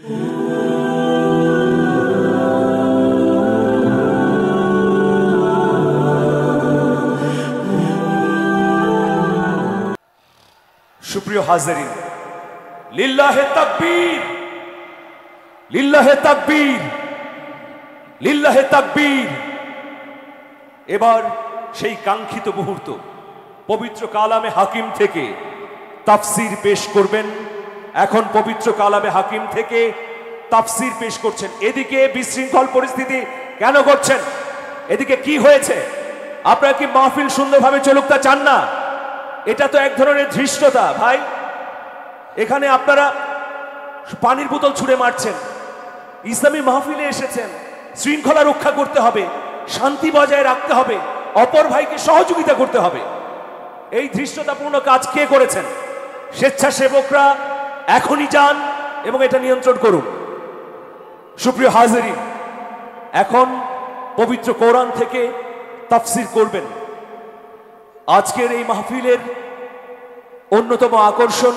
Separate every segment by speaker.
Speaker 1: সুপ্রিয় হাজিরিন, লিল্লাহে তাকবীর, লিল্লাহে তাকবীর, লিল্লাহে তাকবীর। এবার সেই কাঙ্ক্ষিত মুহূর্ত, পবিত্র কালামে হাকিম থেকে তাফসির পেশ করবেন। এখন পবিত্র কালামে হাকিম থেকে তাফসির পেশ করছেন। এদিকে বিশৃঙ্খল পরিস্থিতি কেন করছেন? এদিকে কি হয়েছে? আপনারা কি মাহফিল সুন্দরভাবে চলুক তা চান না? এটা তো এক ধরনের ধৃষ্টতা ভাই। এখানে আপনারা পানির বোতল ছুঁড়ে মারছেন। ইসলামী মাহফিলে এসেছেন, শৃঙ্খলা রক্ষা করতে হবে, শান্তি বজায় রাখতে হবে, অপর ভাইকে সহযোগিতা করতে হবে। এই ধৃষ্টতাপূর্ণ কাজ কে করেছেন? স্বেচ্ছাসেবকরা এখনই যান এবং এটা নিয়ন্ত্রণ করুন। সুপ্রিয় হাজিরিন, এখন পবিত্র কোরআন থেকে তাফসির করবেন। আজকের এই মাহফিলের অন্যতম আকর্ষণ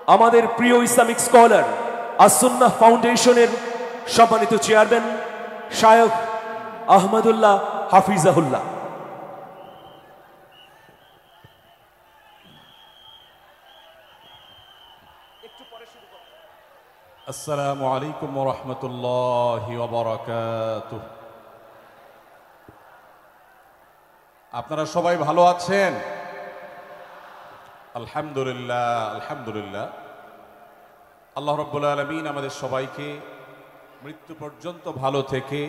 Speaker 1: আমাদের প্রিয় ইসলামিক স্কলার আস-সুন্নাহ ফাউন্ডেশনের সম্মানিত চেয়ারম্যান শায়খ আহমদুল্লাহ হাফিজাহুল্লাহ।
Speaker 2: আসসালামু আলাইকুম ওয়া রাহমাতুল্লাহি ওয়া বারাকাতুহু। আপনারা সবাই ভালো আছেন? আলহামদুলিল্লাহ, আলহামদুলিল্লাহ। আল্লাহ রাব্বুল আলামিন আমাদের সবাইকে মৃত্যু পর্যন্ত ভালো থেকে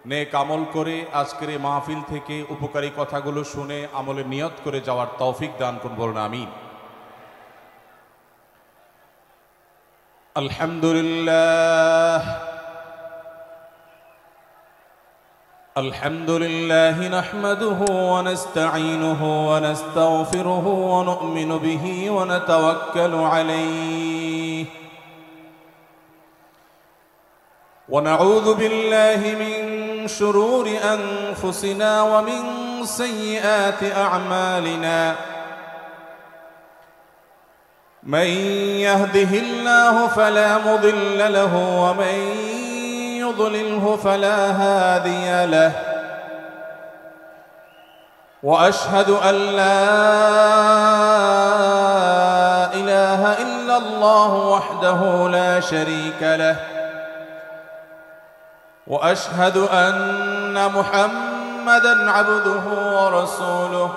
Speaker 2: নেক আমল করে আজকের এই মাহফিল থেকে উপকারী কথাগুলো শুনে আমলে নিয়ত করে যাওয়ার তৌফিক দান করুন, বলুন আমিন। আলহামদুলিল্লাহ, الحمد لله نحمده ونستعينه ونستغفره ونؤمن به ونتوكل عليه ونعوذ بالله من شرور أنفسنا ومن سيئات أعمالنا من يهده الله فلا مضل له ومن يضلله فلا هادي له وأشهد أن لا إله إلا الله وحده لا شريك له وأشهد أن محمدًا عبده ورسوله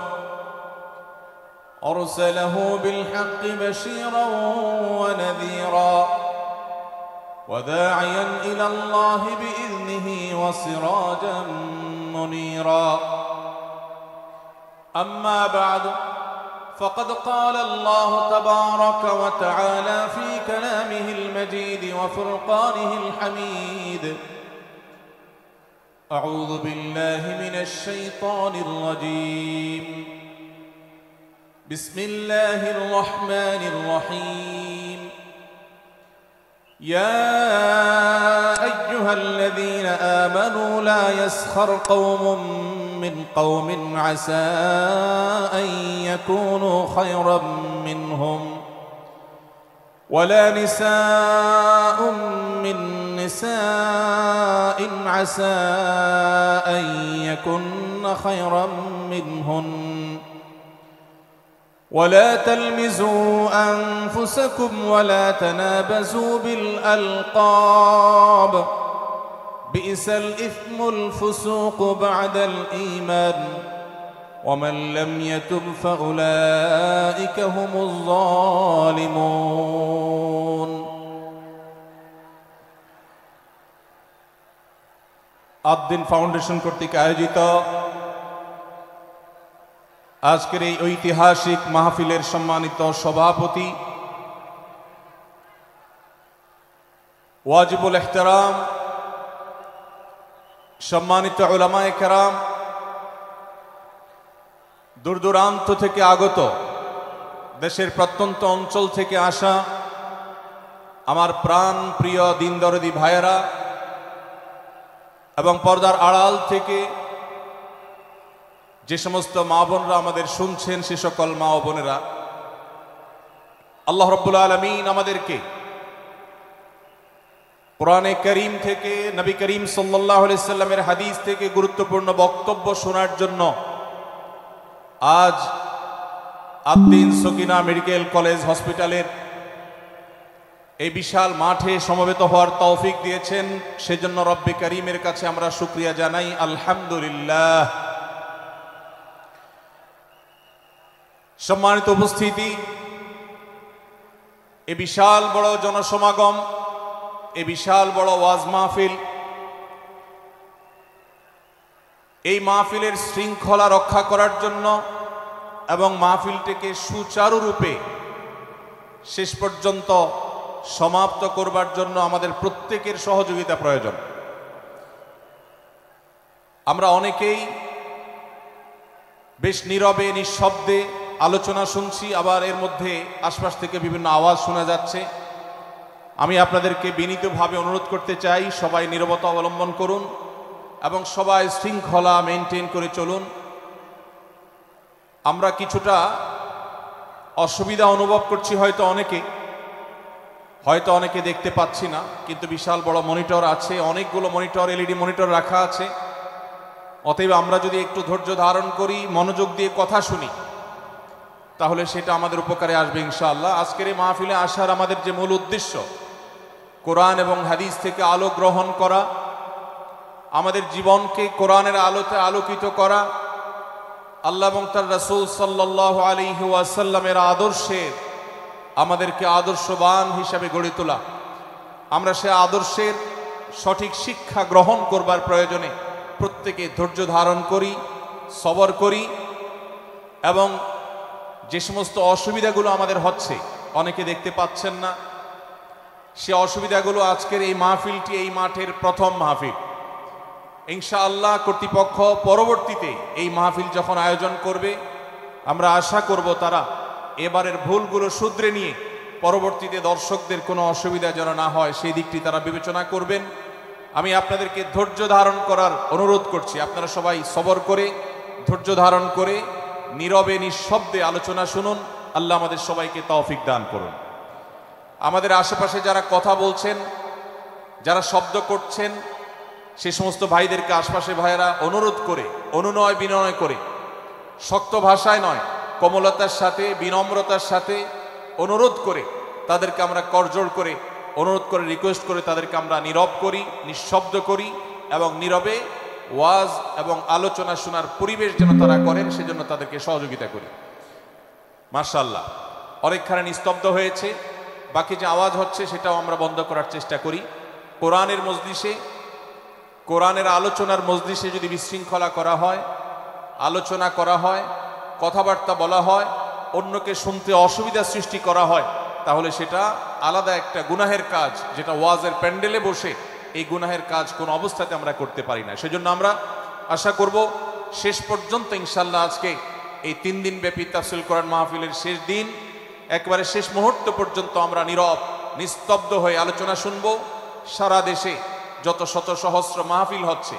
Speaker 2: أرسله بالحق بشيرًا ونذيرًا وداعيا إلى الله بإذنه وسراجا منيرا أما بعد فقد قال الله تبارك وتعالى في كلامه المجيد وفرقانه الحميد أعوذ بالله من الشيطان الرجيم بسم الله الرحمن الرحيم يا أيها الذين آمنوا لا يسخر قوم من قوم عسى أن يكونوا خيرا منهم ولا نساء من نساء عسى أن يكن خيرا منهن ولا تلمزوا أنفسكم ولا تنابزوا بالألقاب بئس الإثم الفسوق بعد الإيمان ومن لم يتب فأولئك هم الظالمون আদ-দ্বীন ফাউন্ডেশন কর্তৃক আয়োজিত আজকের এই ঐতিহাসিক মাহফিলের সম্মানিত সভাপতি ওয়াজিবুল ইহতিরাম সম্মানিত উলামায়ে কেরাম, দূর দূরান্ত থেকে আগত, দেশের প্রত্যন্ত অঞ্চল থেকে আসা আমার প্রাণ প্রিয় দিন দরদি ভাইয়েরা এবং পর্দার আড়াল থেকে যে সমস্ত মা বোনরা আমাদের শুনছেন, সে সকল মা ও বোনেরা, আল্লাহ রাব্বুল আলামিন আমাদেরকে কোরআনে করিম থেকে, নবী করিম সাল্লাল্লাহু আলাইহি সাল্লামের হাদিস থেকে গুরুত্বপূর্ণ বক্তব্য শোনার জন্য আজ আদ্দিন সকিনা মেডিকেল কলেজ হসপিটালের এই বিশাল মাঠে সমবেত হওয়ার তৌফিক দিয়েছেন, সেজন্য রব্বে করিমের কাছে আমরা শুকরিয়া জানাই, আলহামদুলিল্লাহ। সম্মানিত উপস্থিতি, এ বিশাল বড় জনসমাগম, এ বিশাল বড় ওয়াজ মাহফিল, এই মাহফিলের শৃঙ্খলা রক্ষা করার জন্য এবং মাহফিলটিকে সুচারুরূপে শেষ পর্যন্ত সমাপ্ত করবার জন্য আমাদের প্রত্যেকের সহযোগিতা প্রয়োজন। আমরা অনেকেই বেশ নীরবে নিঃশব্দে আলোচনা শুনছি, আবার এর মধ্যে আশপাশ থেকে বিভিন্ন আওয়াজ শোনা যাচ্ছে। আমি আপনাদেরকে বিনীতভাবে অনুরোধ করতে চাই, সবাই নীরবতা অবলম্বন করুন এবং সবাই শৃঙ্খলা মেনটেন করে চলুন। আমরা কিছুটা অসুবিধা অনুভব করছি, হয়তো অনেকে দেখতে পাচ্ছি না, কিন্তু বিশাল বড় মনিটর আছে, অনেকগুলো মনিটর, এলইডি মনিটর রাখা আছে। অতএব আমরা যদি একটু ধৈর্য ধারণ করি, মনোযোগ দিয়ে কথা শুনি, তাহলে সেটা আমাদের উপকারে আসবে ইনশাআল্লাহ। আজকের এই মাহফিলে আসার আমাদের যে মূল উদ্দেশ্য, কোরআন এবং হাদিস থেকে আলো গ্রহণ করা, আমাদের জীবনকে কোরআনের আলোতে আলোকিত করা, আল্লাহ এবং তার রাসূল সাল্লাল্লাহু আলাইহি ওয়াসাল্লামের আদর্শের আমাদেরকে আদর্শবান হিসাবে গড়ে তোলা। আমরা সে আদর্শের সঠিক শিক্ষা গ্রহণ করবার প্রয়োজনে প্রত্যেকে ধৈর্য ধারণ করি, সবর করি এবং যে সমস্ত অসুবিধাগুলো আমাদের হচ্ছে, অনেকে দেখতে পাচ্ছেন না, সে অসুবিধাগুলো আজকের এই মাহফিলটি, এই মাঠের প্রথম মাহফিল। ইনশাআল্লাহ কর্তৃপক্ষ পরবর্তীতে এই মাহফিল যখন আয়োজন করবে, আমরা আশা করব তারা এবারের ভুলগুলো শুধরে নিয়ে পরবর্তীতে দর্শকদের কোনো অসুবিধা যেন না হয় সেই দিকটি তারা বিবেচনা করবেন। আমি আপনাদেরকে ধৈর্য ধারণ করার অনুরোধ করছি। আপনারা সবাই সবর করে, ধৈর্য ধারণ করে নীরবে নিঃশব্দে আলোচনা শুনুন। আল্লাহ আমাদের সবাইকে তৌফিক দান করুন। আমাদের আশেপাশে যারা কথা বলছেন, যারা শব্দ করছেন, সে সমস্ত ভাইদেরকে আশপাশে ভাইয়েরা অনুরোধ করে, অনুনয় বিনয় করে, শক্ত ভাষায় নয়, কোমলতার সাথে, বিনম্রতার সাথে অনুরোধ করে তাদেরকে আমরা করজোড় করে, অনুরোধ করে, রিকোয়েস্ট করে তাদেরকে আমরা নীরব করি, নিঃশব্দ করি এবং নীরবে ওয়াজ এবং আলোচনা শোনার পরিবেশ যেন তারা করেন, সেজন্য তাদেরকে সহযোগিতা করি। মাশাআল্লাহ, অনেকখানি নিস্তব্ধ হয়েছে, বাকি যে আওয়াজ হচ্ছে সেটাও আমরা বন্ধ করার চেষ্টা করি। কোরআনের মজলিসে, কোরআনের আলোচনার মজলিসে যদি বিশৃঙ্খলা করা হয়, আলোচনা করা হয়, কথাবার্তা বলা হয়, অন্যকে শুনতে অসুবিধা সৃষ্টি করা হয়, তাহলে সেটা আলাদা একটা গুনাহের কাজ, যেটা ওয়াজের প্যান্ডেলে বসে এই গুনাহের কাজ কোনো অবস্থাতে আমরা করতে পারি না। সেজন্য আমরা আশা করব শেষ পর্যন্ত ইনশাআল্লাহ আজকে এই 3 দিন ব্যাপী তাফসীর কোরআন মাহফিলের শেষ দিন, একবারে শেষ মুহূর্ত পর্যন্ত আমরা নীরব নিস্তব্ধ হয়ে আলোচনা শুনব। সারা দেশে যত শত সহস্র মাহফিল হচ্ছে,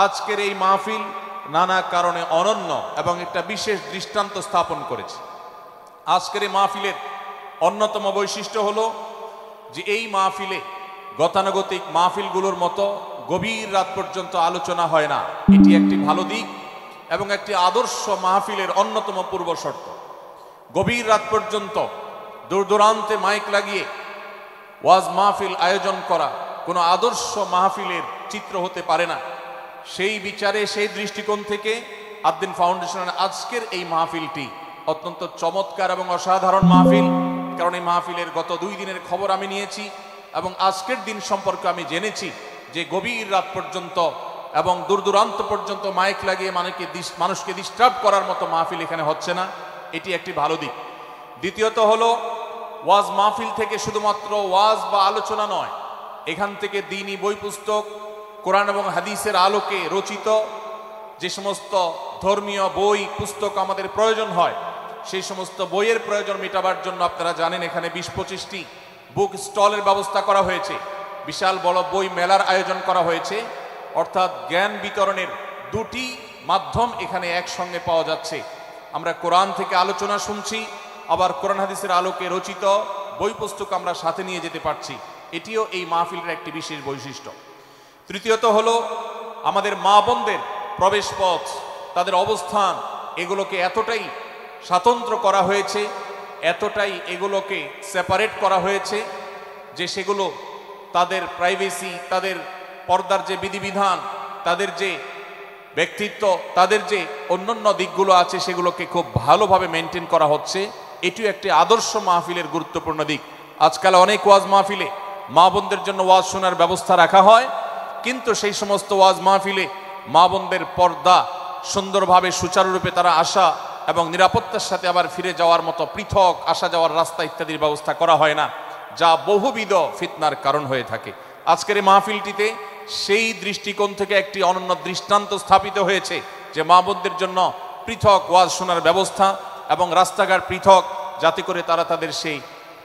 Speaker 2: আজকের এই মাহফিল নানা কারণে অনন্য এবং একটা বিশেষ দৃষ্টান্ত স্থাপন করেছে। আজকের এই মাহফিলের অন্যতম বৈশিষ্ট্য হলো যে এই মাহফিলে গতানুগতিক মাহফিলগুলোর মতো গভীর রাত পর্যন্ত আলোচনা হয় না। এটি একটি ভালো দিক এবং একটি আদর্শ মাহফিলের অন্যতম পূর্ব শর্ত। গভীর রাত পর্যন্ত দূর দূরান্তে মাইক লাগিয়ে ওয়াজ মাহফিল আয়োজন করা কোনো আদর্শ মাহফিলের চিত্র হতে পারে না। সেই বিচারে, সেই দৃষ্টিকোণ থেকে আদ্দিন ফাউন্ডেশনের আজকের এই মাহফিলটি অত্যন্ত চমৎকার এবং অসাধারণ মাহফিল। কারণ এই মাহফিলের গত 2 দিনের খবর আমি নিয়েছি এবং আজকের দিন সম্পর্কে আমি জেনেছি যে গভীর রাত পর্যন্ত এবং দূর দূরান্ত পর্যন্ত মাইক লাগিয়ে মানুষকে ডিস্টার্ব করার মতো মাহফিল এখানে হচ্ছে না। এটি একটি ভালো দিক। দ্বিতীয়ত হলো, ওয়াজ মাহফিল থেকে শুধুমাত্র ওয়াজ বা আলোচনা নয়, এখান থেকে দ্বীনি বই পুস্তক, কোরআন এবং হাদিসের আলোকে রচিত যে সমস্ত ধর্মীয় বই পুস্তক আমাদের প্রয়োজন হয়, সেই সমস্ত বইয়ের প্রয়োজন মেটাবার জন্য আপনারা জানেন এখানে 20-25টি বুক স্টলের ব্যবস্থা করা হয়েছে। বিশাল বড় বই মেলার আয়োজন করা হয়েছে। অর্থাৎ জ্ঞান বিতরণের 2টি মাধ্যম এখানে একসঙ্গে পাওয়া যাচ্ছে। আমরা কোরআন থেকে আলোচনা শুনছি, আবার কোরআন হাদিসের আলোকে রচিত বই পুস্তক আমরা সাথে নিয়ে যেতে পারছি। এটিও এই মাহফিলের একটি বিশেষ বৈশিষ্ট্য। তৃতীয়ত হলো আমাদের মা বোনদের প্রবেশ পথ, তাদের অবস্থান, এগুলোকে এতটাই স্বাতন্ত্র করা হয়েছে, এতটাই এগুলোকে সেপারেট করা হয়েছে যে সেগুলো তাদের প্রাইভেসি, তাদের পর্দার যে বিধিবিধান, তাদের যে ব্যক্তিত্ব, তাদের যে অন্যান্য দিকগুলো আছে সেগুলোকে খুব ভালোভাবে মেনটেন করা হচ্ছে। এটিও একটি আদর্শ মাহফিলের গুরুত্বপূর্ণ দিক। আজকাল অনেক ওয়াজ মাহফিলে মা বোনদের জন্য ওয়াজ শোনার ব্যবস্থা রাখা হয়, কিন্তু সেই সমস্ত ওয়াজ মাহফিলে মা বোনদের পর্দা, সুন্দরভাবে সুচারুরূপে তারা আসা এবং নিরাপত্তার সাথে আবার ফিরে যাওয়ার মতো পৃথক আসা যাওয়ার রাস্তা ইত্যাদির ব্যবস্থা করা হয় না, যা বহুবিধ ফিতনার কারণ হয়ে থাকে। আজকের এই মাহফিলটিতে সেই দৃষ্টিকোণ থেকে একটি অনন্য দৃষ্টান্ত স্থাপিত হয়েছে যে মা বোনদের জন্য পৃথক ওয়াজ শোনার ব্যবস্থা এবং রাস্তাঘাট পৃথক, যাতে করে তারা তাদের সেই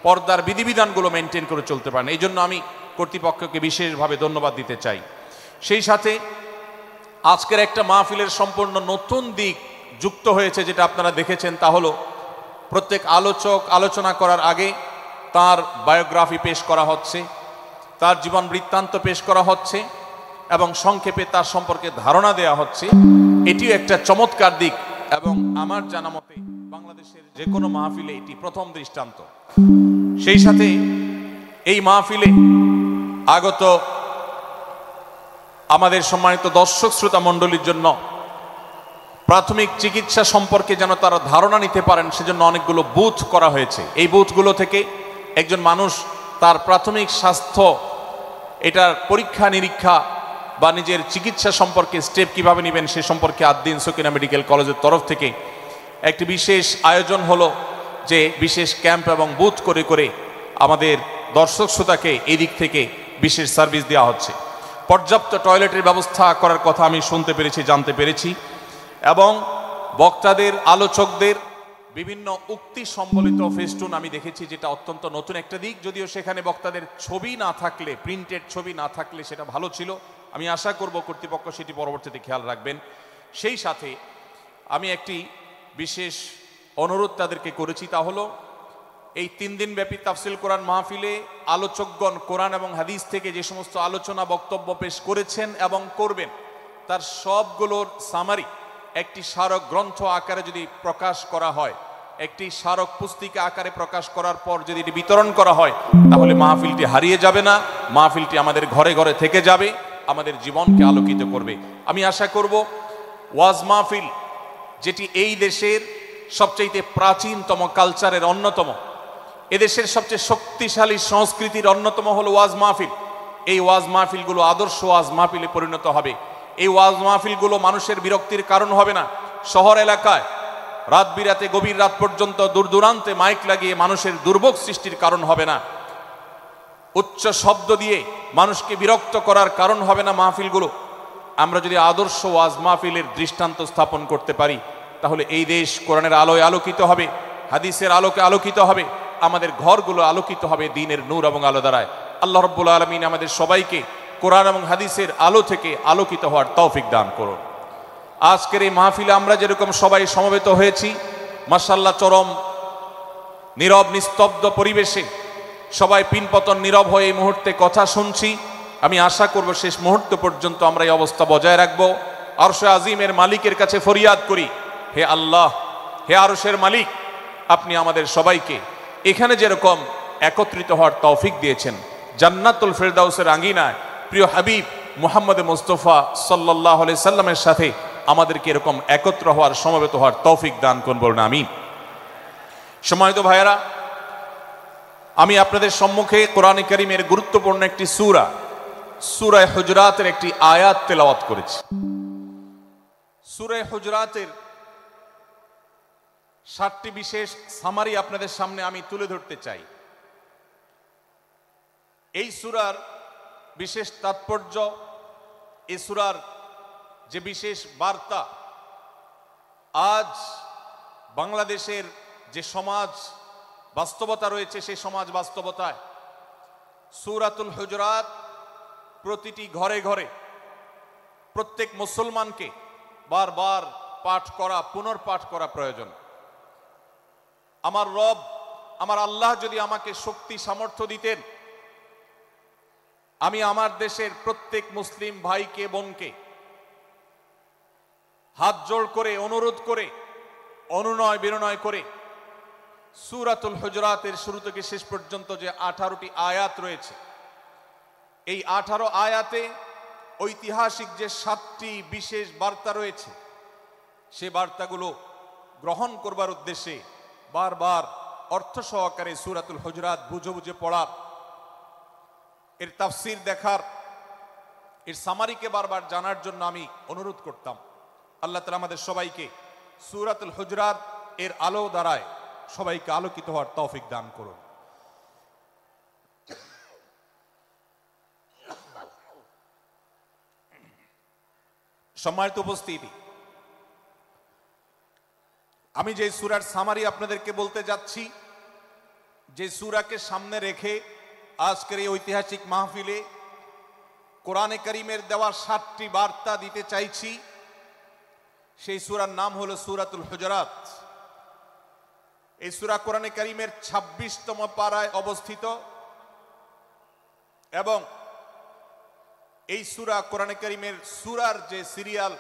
Speaker 2: পর্দার বিধিবিধানগুলো মেনটেন করে চলতে পারেন। এই জন্য আমি কর্তৃপক্ষকে বিশেষভাবে ধন্যবাদ দিতে চাই। সেই সাথে আজকের একটা মাহফিলের সম্পূর্ণ নতুন দিক যুক্ত হয়েছে, যেটা আপনারা দেখেছেন, তা হলো প্রত্যেক আলোচক আলোচনা করার আগে তার বায়োগ্রাফি পেশ করা হচ্ছে, তার জীবন বৃত্তান্ত পেশ করা হচ্ছে এবং সংক্ষেপে তার সম্পর্কে ধারণা দেওয়া হচ্ছে। এটিও একটা চমৎকার দিক এবং আমার জানা মতে বাংলাদেশের যে কোনো মাহফিলে এটি প্রথম দৃষ্টান্ত। সেই সাথে এই মাহফিলে আগত আমাদের সম্মানিত দর্শক শ্রোতা মণ্ডলীর জন্য প্রাথমিক চিকিৎসা সম্পর্কে যেন তারা ধারণা নিতে পারেন, সেজন্য অনেকগুলো বুথ করা হয়েছে। এই বুথগুলো থেকে একজন মানুষ তার প্রাথমিক স্বাস্থ্য, এটার পরীক্ষা নিরীক্ষা বা নিজের চিকিৎসা সম্পর্কে স্টেপ কিভাবে নেবেন সে সম্পর্কে আদ্দিন সকিনা মেডিকেল কলেজের তরফ থেকে একটি বিশেষ আয়োজন হলো, যে বিশেষ ক্যাম্প এবং বুথ করে করে আমাদের দর্শক শ্রোতাকে এই দিক থেকে বিশেষ সার্ভিস দেওয়া হচ্ছে। পর্যাপ্ত টয়লেটের ব্যবস্থা করার কথা আমি শুনতে পেরেছি, জানতে পেরেছি, এবং বক্তাদের, আলোচকদের বিভিন্ন উক্তি সম্বলিত ফেস্টুন আমি দেখেছি, যেটা অত্যন্ত নতুন একটা দিক। যদিও সেখানে বক্তাদের ছবি না থাকলে, প্রিন্টেড ছবি না থাকলে সেটা ভালো ছিল। আমি আশা করব কর্তৃপক্ষ সেটি পরবর্তীতে খেয়াল রাখবেন। সেই সাথে আমি একটি বিশেষ অনুরোধ তাদেরকে করেছি, তা হলো এই 3 দিন ব্যাপী তাফসিল কোরআন মাহফিলে আলোচকগণ কোরআন এবং হাদিস থেকে যে সমস্ত আলোচনা বক্তব্য পেশ করেছেন এবং করবেন, তার সবগুলোর সামারি একটি স্মারক গ্রন্থ আকারে যদি প্রকাশ করা হয়, একটি স্মারক পুস্তিকা আকারে প্রকাশ করার পর যদি এটি বিতরণ করা হয়, তাহলে মাহফিলটি হারিয়ে যাবে না, মাহফিলটি আমাদের ঘরে ঘরে থেকে যাবে, আমাদের জীবনকে আলোকিত করবে। আমি আশা করব ওয়াজ মাহফিল, যেটি এই দেশের সবচেয়ে প্রাচীনতম কালচারের অন্যতম, এদেশের সবচেয়ে শক্তিশালী সংস্কৃতির অন্যতম হলো ওয়াজ মাহফিল। এই ওয়াজ মাহফিলগুলো আদর্শ ওয়াজ মাহফিলে পরিণত হবে। এই ওয়াজ মাহফিলগুলো মানুষের বিরক্তির কারণ হবে না। শহর এলাকায় রাত বিরাতে, গভীর রাত পর্যন্ত দূর দূরান্তে মাইক লাগিয়ে মানুষের দুর্ভোগ সৃষ্টির কারণ হবে না। উচ্চ শব্দ দিয়ে মানুষকে বিরক্ত করার কারণ হবে না মাহফিলগুলো। আমরা যদি আদর্শ ওয়াজ মাহফিলের দৃষ্টান্ত স্থাপন করতে পারি, তাহলে এই দেশ কোরআনের আলোয় আলোকিত হবে, হাদিসের আলোকে আলোকিত হবে, আমাদের ঘরগুলো আলোকিত হবে দ্বীনের নূর এবং আলো দ্বারায়। আল্লাহ রাব্বুল আলামিন আমাদের সবাইকে কোরআন এবং হাদিসের আলো থেকে আলোকিত হওয়ার তৌফিক দান করুন। আজকের এই মাহফিলে আমরা যেরকম সবাই সমবেত হয়েছি, মাশাআল্লাহ, চরম নীরব নিস্তব্ধ পরিবেশে সবাই পিনপতন নীরব হয়ে এই মুহূর্তে কথা শুনছি। আমি আশা করব শেষ মুহূর্ত পর্যন্ত আমরা এই অবস্থা বজায় রাখবো। আরশে আজিমের মালিকের কাছে ফরিয়াদ করি, হে আল্লাহ, হে আরশের মালিক, আপনি আমাদের সবাইকে এখানে যেরকম একত্রিত হওয়ার তৌফিক দিয়েছেন, জান্নাতুল ফেরদাউসের আঙ্গিনায় প্রিয় হাবিব মুহাম্মদ মুস্তাফা সাল্লাল্লাহু আলাইহি সাল্লামের সাথে আমাদেরকে এরকম একত্র হওয়ার, সমবেত হওয়ার তৌফিক দান করুন, বলুন আমিন। সম্মানিত ভাইয়েরা, আমি আপনাদের সম্মুখে কোরআনে কারীমের গুরুত্বপূর্ণ একটি সূরা, সূরা হুজরাতের একটি আয়াত তেলাওয়াত করেছি। সূরা হুজরাতের 7টি বিশেষ সামারি আপনাদের সামনে আমি তুলে ধরতে চাই। এই সূরার বিশেষ তাৎপর্য, এই সূরার যে বিশেষ বার্তা, আজ বাংলাদেশের যে সমাজ বাস্তবতা রয়েছে, সেই সমাজ বাস্তবতায় সূরাতুল হুজরাত প্রতিটি ঘরে ঘরে প্রত্যেক মুসলমানকে বারবার পাঠ করা, পুনর্পাঠ করা প্রয়োজন। আমার রব, আমার আল্লাহ যদি আমাকে শক্তি সামর্থ্য দিতেন, আমি আমার দেশের প্রত্যেক মুসলিম ভাইকে বোনকে হাত জোড় করে অনুরোধ করে অনুনয় বিনয় করে সূরাতুল হুজুরাতের শুরু থেকে শেষ পর্যন্ত যে 18টি আয়াত রয়েছে, এই 18 আয়াতে ঐতিহাসিক যে 7টি বিশেষ বার্তা রয়েছে, সে বার্তাগুলো গ্রহণ করবার উদ্দেশ্যে বারবার অর্থ সহকারে সূরাতুল হুজুরাত বুঝে বুঝে পড়ার, এর তাফসীর দেখার, এর সামারিকে বারবার জানার জন্য আমি অনুরোধ করতাম। আল্লাহ তাআলা আমাদের সবাইকে সূরাতুল হুজুরাত এর আলো দ্বারায় সবাইকে আলোকিত হওয়ার তৌফিক দান করুন। সম্মানিত উপস্থিতি, আমি যে সূরার সামারি আপনাদেরকে বলতে যাচ্ছি, যে সূরাকে সামনে রেখে আজকের এই ঐতিহাসিক মাহফিলে কোরআনে কারীমের দেওয়া 7টি বার্তা দিতে চাইছি, সেই সূরার নাম হলো সূরাতুল হুজুরাত। এই সূরা কোরআনে কারীমের 26তম পারায় অবস্থিত এবং এই সূরা কোরআনে কারীমের সূরার যে সিরিয়াল,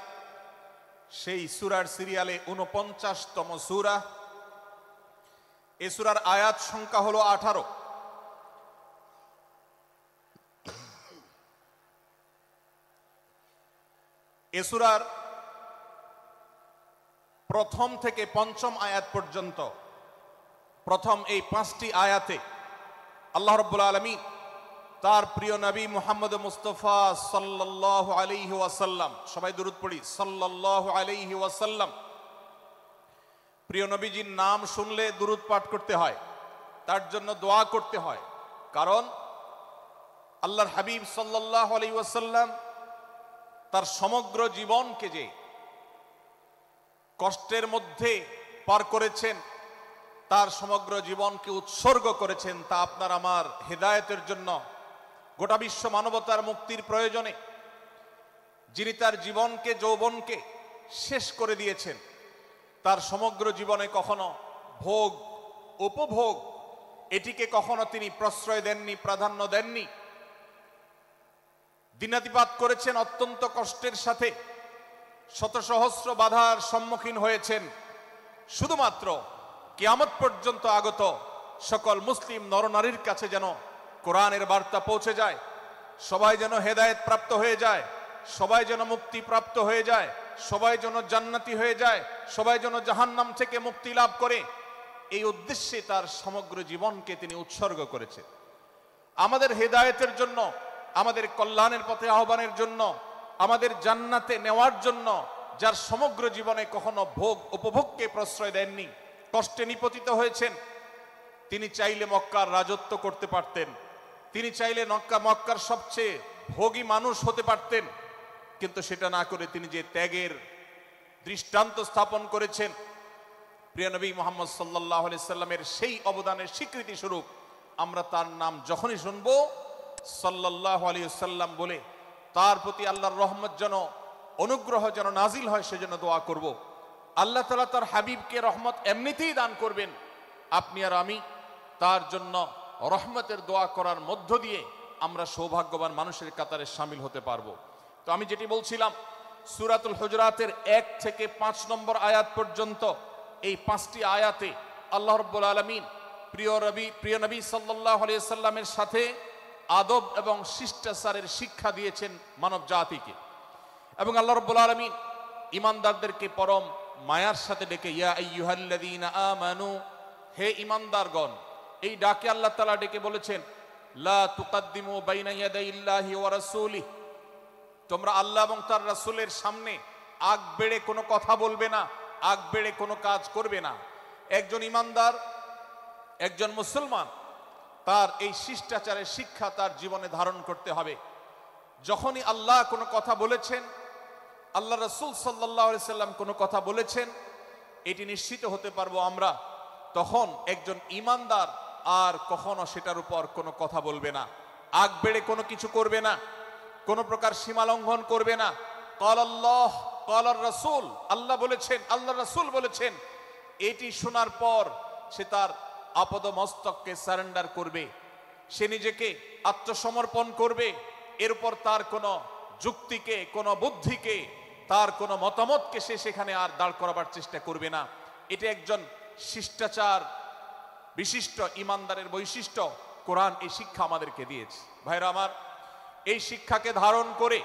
Speaker 2: সেই সূরার সিরিয়ালে 49তম সূরা। এই সূরার আয়াত সংখ্যা হলো 18। এই সূরার প্রথম থেকে পঞ্চম আয়াত পর্যন্ত প্রথম এই 5টি আয়াতে আল্লাহ রাব্বুল আলামিন তার প্রিয় নবী মুহাম্মদ মুস্তাফা সাল্লাল্লাহু আলাইহি ওয়াসাল্লাম, সবাই দুরূদ পড়ি, সাল্লাল্লাহু আলাইহি ওয়াসাল্লাম। প্রিয় নবীজির নাম শুনলে দুরূদ পাঠ করতে হয়, তার জন্য দোয়া করতে হয়, কারণ আল্লাহর হাবিব সাল্লাল্লাহু আলাইহি ওয়াসাল্লাম তার সমগ্র জীবনকে যে কষ্টের মধ্যে পার করেছেন, তার সমগ্র জীবনকে উৎসর্গ করেছেন, তা আপনার আমার হেদায়েতের জন্য, গোটা বিশ্ব মানবতার মুক্তির প্রয়োজনে। যিনি তার জীবনকে, যৌবনকে শেষ করে দিয়েছেন, তার সমগ্র জীবনে কখনো ভোগ উপভোগ এটিকে কখনো তিনি প্রশ্রয় দেননি, প্রাধান্য দেননি। দিনাতিপাত করেছেন অত্যন্ত কষ্টের সাথে, শত সহস্র বাধার সম্মুখীন হয়েছেন, শুধুমাত্র কিয়ামত পর্যন্ত আগত সকল মুসলিম নরনারীর কাছে যেন কোরআনের বার্তা পৌঁছে যায়, সবাই যেন হেদায়েত প্রাপ্ত হয়ে যায়, সবাই যেন মুক্তি প্রাপ্ত হয়ে যায়, সবাই যেন জান্নাতি হয়ে যায়, সবাই যেন জাহান্নাম থেকে মুক্তি লাভ করে, এই উদ্দেশ্যে তার সমগ্র জীবনকে তিনি উৎসর্গ করেছেন। আমাদের হেদায়েতের জন্য, আমাদের কল্যাণের পথে আহ্বানের জন্য, আমাদের জান্নাতে নেওয়ার জন্য, যার সমগ্র জীবনে কখনো ভোগ উপভোগকে প্রশ্রয় দেননি, কষ্টে নিপতিত হয়েছেন, তিনি চাইলে মক্কার রাজত্ব করতে পারতেন, তিনি চাইলে মক্কার সবচেয়ে ভোগী মানুষ হতে পারতেন, কিন্তু সেটা না করে তিনি যে ত্যাগের দৃষ্টান্ত স্থাপন করেছেন, প্রিয় নবী মুহাম্মদ সাল্লাল্লাহু আলাইহি সাল্লামের সেই অবদানের স্বীকৃতি স্বরূপ আমরা তার নাম যখনই শুনব সাল্লাল্লাহু আলাইহি সাল্লাম বলে তার প্রতি আল্লাহর রহমত যেন, অনুগ্রহ যেন নাজিল হয়, সেজন্য দোয়া করব। আল্লাহ তাআলা তার হাবিবকে রহমত এমনিতেই দান করবেন, আপনি আর আমি তার জন্য রহমতের দোয়া করার মধ্য দিয়ে আমরা সৌভাগ্যবান মানুষের কাতারে শামিল হতে পারবো। তো আমি যেটি বলছিলাম, সূরাতুল হুজুরাতের 1 থেকে 5 নম্বর আয়াত পর্যন্ত এই 5টি আয়াতে আল্লাহ রাব্বুল আলামিন প্রিয় নবী সাল্লাল্লাহু আলাইহি সাল্লামের সাথে আদব এবং শিষ্টাচারের শিক্ষা দিয়েছেন মানব জাতিকে। এবং আল্লাহ রাব্বুল আলামিন ঈমানদারদেরকে পরম মায়ার সাথে ডেকে, ইয়া আইয়ুহাল্লাযীনা আমানু, হে ঈমানদারগণ, এই ডাকে আল্লাহ তাআলা ডেকে বলেছেন, লা তুকাদ্দিমু বাইনা ইয়াদাইল্লাহি ওয়া রাসূলিহি, তোমরা আল্লাহ এবং তার রাসূলের সামনে আগ বেড়ে কোনো কথা বলবে না, আগ বেড়ে কোনো কাজ করবে না। একজন ঈমানদার, একজন মুসলমান, তার এই শিষ্টাচারের শিক্ষা তার জীবনে ধারণ করতে হবে। যখনই আল্লাহ কোনো কথা বলেছেন, আল্লাহ রাসূল সাল্লাল্লাহু আলাইহি সাল্লাম কোনো কথা বলেছেন, এটি নিশ্চিত হতে পারবো আমরা, তখন একজন ঈমানদার আর কখনো সেটার উপর কোনো কথা বলবে না, আগ বেড়ে কোনো কিছু করবে না, কোনো প্রকার সীমা লঙ্ঘন করবে না। ক্বালাল্লাহ ক্বালার রাসূল, আল্লাহ বলেছেন, আল্লাহ রাসূল বলেছেন, এটি শোনার পর সে তার আপদ মস্তককে সারেন্ডার করবে, সে নিজেকে আত্মসমর্পণ করবে, এর উপর তার কোনো যুক্তিকে, কোনো বুদ্ধিকে, তার কোনো মতামতকে সে সেখানে আর দাঁড় করাবার চেষ্টা করবে না। এটা একজন শিষ্টাচার বিশিষ্ট ইমানদারের বৈশিষ্ট্য। কোরআন এই শিক্ষা আমাদেরকে দিয়েছে। ভাইরা আমার, এই শিক্ষাকে ধারণ করে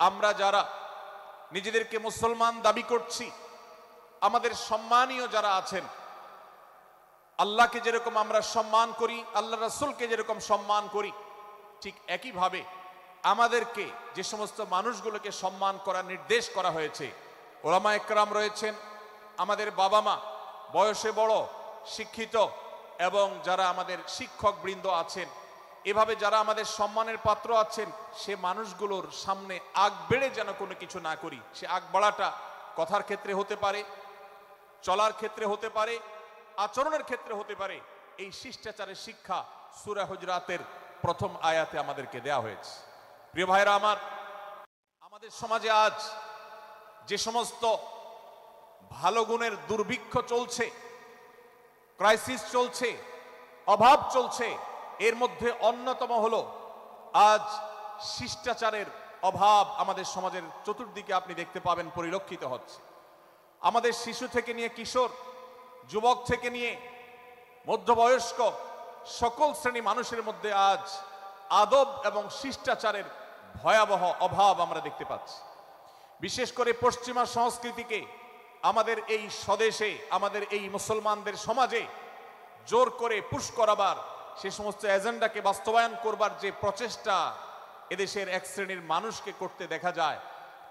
Speaker 2: আমরা যারা নিজেদেরকে মুসলমান দাবি করছি, আমাদের সম্মানীয় যারা আছেন, আল্লাহকে যেরকম আমরা সম্মান করি, আল্লাহ রাসূলকে যেরকম সম্মান করি, ঠিক একইভাবে আমাদেরকে যে সমস্ত মানুষগুলোকে সম্মান করার নির্দেশ করা হয়েছে, ওলামা একরাম রয়েছেন, আমাদের বাবা মা, বয়সে বড়, শিক্ষিত, এবং যারা আমাদের শিক্ষক বৃন্দ আছেন, এভাবে যারা আমাদের সম্মানের পাত্র আছেন, সে মানুষগুলোর সামনে আগ বেড়ে যেন কোনো কিছু না করি। সে আগ বাড়াটা কথার ক্ষেত্রে হতে পারে, চলার ক্ষেত্রে হতে পারে, আচরণের ক্ষেত্রে হতে পারে। এই শিষ্টাচারের শিক্ষা সূরা হুজরাতের প্রথম আয়াতে আমাদেরকে দেয়া হয়েছে। প্রিয় ভাইরা আমার, আমাদের সমাজে আজ যে সমস্ত ভালো গুণের দুর্ভিক্ষ চলছে, ক্রাইসিস চলছে, অভাব চলছে, এর মধ্যে অন্যতম হলো আজ শিষ্টাচারের অভাব। আমাদের সমাজের চতুর্দিকে আপনি দেখতে পাবেন পরিলক্ষিত হচ্ছে। আমাদের শিশু থেকে নিয়ে কিশোর, যুবক থেকে নিয়ে মধ্যবয়স্ক সকল শ্রেণী মানুষের মধ্যে আজ আদব এবং শিষ্টাচারের ভয়াবহ অভাব আমরা দেখতে পাচ্ছি। বিশেষ করে পশ্চিমা সংস্কৃতিকে আমাদের এই স্বদেশে, আমাদের এই মুসলমানদের সমাজে জোর করে পুশ করাবার, সে সমস্ত এজেন্ডাকে বাস্তবায়ন করবার যে প্রচেষ্টা এদেশের এক শ্রেণীর মানুষকে করতে দেখা যায়,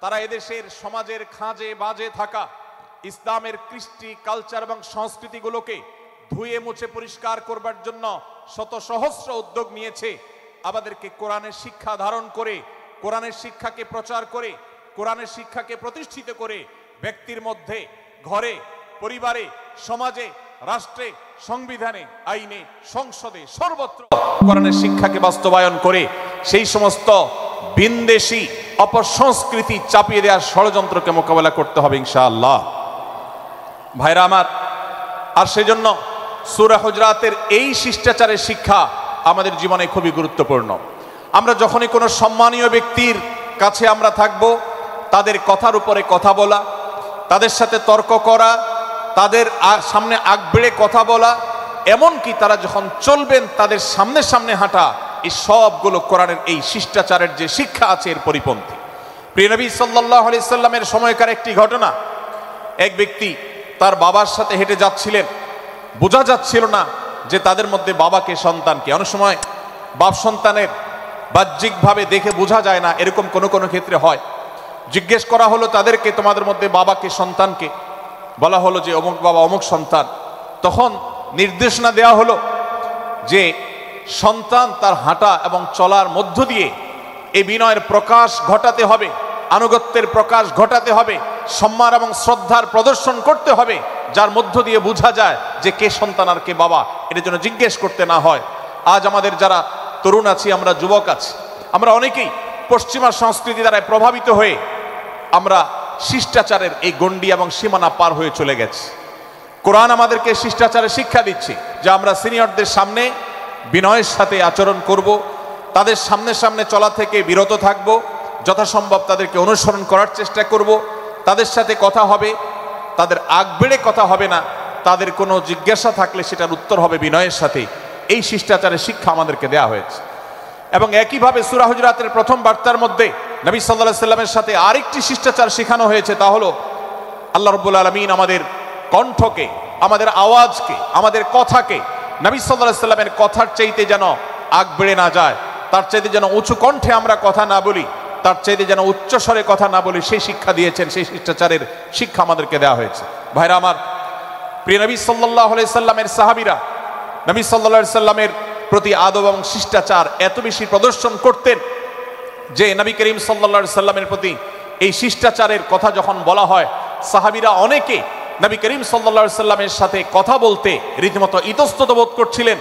Speaker 2: তারা এদেশের সমাজের খাঁজে বাজে থাকা ইসলামের কৃষ্টি, কালচার এবং সংস্কৃতিগুলোকে ধুয়ে মুছে পরিষ্কার করবার জন্য শত সহস্র উদ্যোগ নিয়েছে। আমাদেরকে কোরআনের শিক্ষা ধারণ করে, কোরআনের শিক্ষাকে প্রচার করে, কোরআনের শিক্ষাকে প্রতিষ্ঠিত করে ব্যক্তির মধ্যে, ঘরে, পরিবারে, সমাজে, রাষ্ট্রে, সংবিধানে, আইনে, সংসদে, সর্বত্র কোরআনের শিক্ষাকে বাস্তবায়ন করে সেই সমস্ত বিন্দেশী অপসংস্কৃতি চাপিয়ে দেওয়ার ষড়যন্ত্রকে মোকাবেলা করতে হবে ইনশাআল্লাহ। ভাইরা আমার, আর সেজন্য সূরা হুজরাতের এই শিষ্টাচারের শিক্ষা আমাদের জীবনে খুবই গুরুত্বপূর্ণ। আমরা যখনই কোনো সম্মানীয় ব্যক্তির কাছে আমরা থাকব, তাদের কথার উপরে কথা বলা, তাদের সাথে তর্ক করা, তাদের সামনে আগ বেড়ে কথা বলা, এমনকি তারা যখন চলবেন তাদের সামনে সামনে হাঁটা, এই সবগুলো কোরআনের এই শিষ্টাচারের যে শিক্ষা আছে এর পরিপন্থী। প্রিয় নবী সাল্লাল্লাহু আলাইহি সাল্লামের সময়কার একটি ঘটনা, এক ব্যক্তি তার বাবার সাথে হেঁটে যাচ্ছিলেন, বোঝা যাচ্ছিল না যে তাদের মধ্যে বাবাকে সন্তানকে। অনেক সময় বাপ সন্তানের বাহ্যিকভাবে দেখে বোঝা যায় না, এরকম কোনো কোনো ক্ষেত্রে হয়। জিজ্ঞেস করা হলো তাদেরকে, তোমাদের মধ্যে বাবাকে সন্তানকে? বলা হলো যে অমুক বাবা, অমুক সন্তান। তখন নির্দেশনা দেওয়া হলো যে সন্তান তার হাঁটা এবং চলার মধ্য দিয়ে এই বিনয়ের প্রকাশ ঘটাতে হবে, আনুগত্যের প্রকাশ ঘটাতে হবে, সম্মান এবং শ্রদ্ধার প্রদর্শন করতে হবে, যার মধ্য দিয়ে বোঝা যায় যে কে সন্তান আর কে বাবা। এর জন্য জিজ্ঞেস করতে না হয়। আজ আমাদের যারা তরুণ আছি, আমরা যুবক আছি, আমরা অনেকেই পশ্চিমা সংস্কৃতি দ্বারা প্রভাবিত হয়ে আমরা শিষ্টাচারের এই গণ্ডি এবং সীমানা পার হয়ে চলে গেছি। কোরআন আমাদেরকে শিষ্টাচারের শিক্ষা দিচ্ছে যে আমরা সিনিয়রদের সামনে বিনয়ের সাথে আচরণ করব, তাদের সামনে সামনে চলা থেকে বিরত থাকব, যথাসম্ভব তাদেরকে অনুসরণ করার চেষ্টা করব, তাদের সাথে কথা হবে, তাদের আগ বেড়ে কথা হবে না, তাদের কোনো জিজ্ঞাসা থাকলে সেটার উত্তর হবে বিনয়ের সাথে। এই শিষ্টাচারের শিক্ষা আমাদেরকে দেওয়া হয়েছে। এবং একইভাবে সূরা হুজরাতের প্রথম বার্তার মধ্যে নবী সাল্লাল্লাহু আলাইহি সাল্লামের সাথে আরেকটি শিষ্টাচার শেখানো হয়েছে, তা হলো আল্লাহ রাব্বুল আলামিন আমাদের কণ্ঠকে, আমাদের আওয়াজকে, আমাদের কথাকে নবী সাল্লাল্লাহু আলাইহি সাল্লামের কথার চাইতে যেন আগ বেড়ে না যায়, তার চাইতে যেন উঁচু কণ্ঠে আমরা কথা না বলি, তার চাইতে যেন উচ্চস্বরে কথা না বলি, সেই শিক্ষা দিয়েছেন। সেই শিষ্টাচারের শিক্ষা আমাদেরকে দেওয়া হয়েছে। ভাইরা আমার, প্রিয় নবী সাল্লাল্লাহু আলাইহি সাল্লামের সাহাবীরা নবী সাল্লাল্লাহু আলাইহি সাল্লামের প্রতি আদব এবং শিষ্টাচার এত বেশি প্রদর্শন করতেন যে নবী করিম সাল্লাল্লাহু আলাইহি সাল্লামের প্রতি এই শিষ্টাচারের কথা যখন বলা হয়, সাহাবীরা অনেকে নবী করিম সাল্লাল্লাহু আলাইহি সাল্লামের সাথে কথা বলতে রীতিমতো ইতস্তত বোধ করছিলেন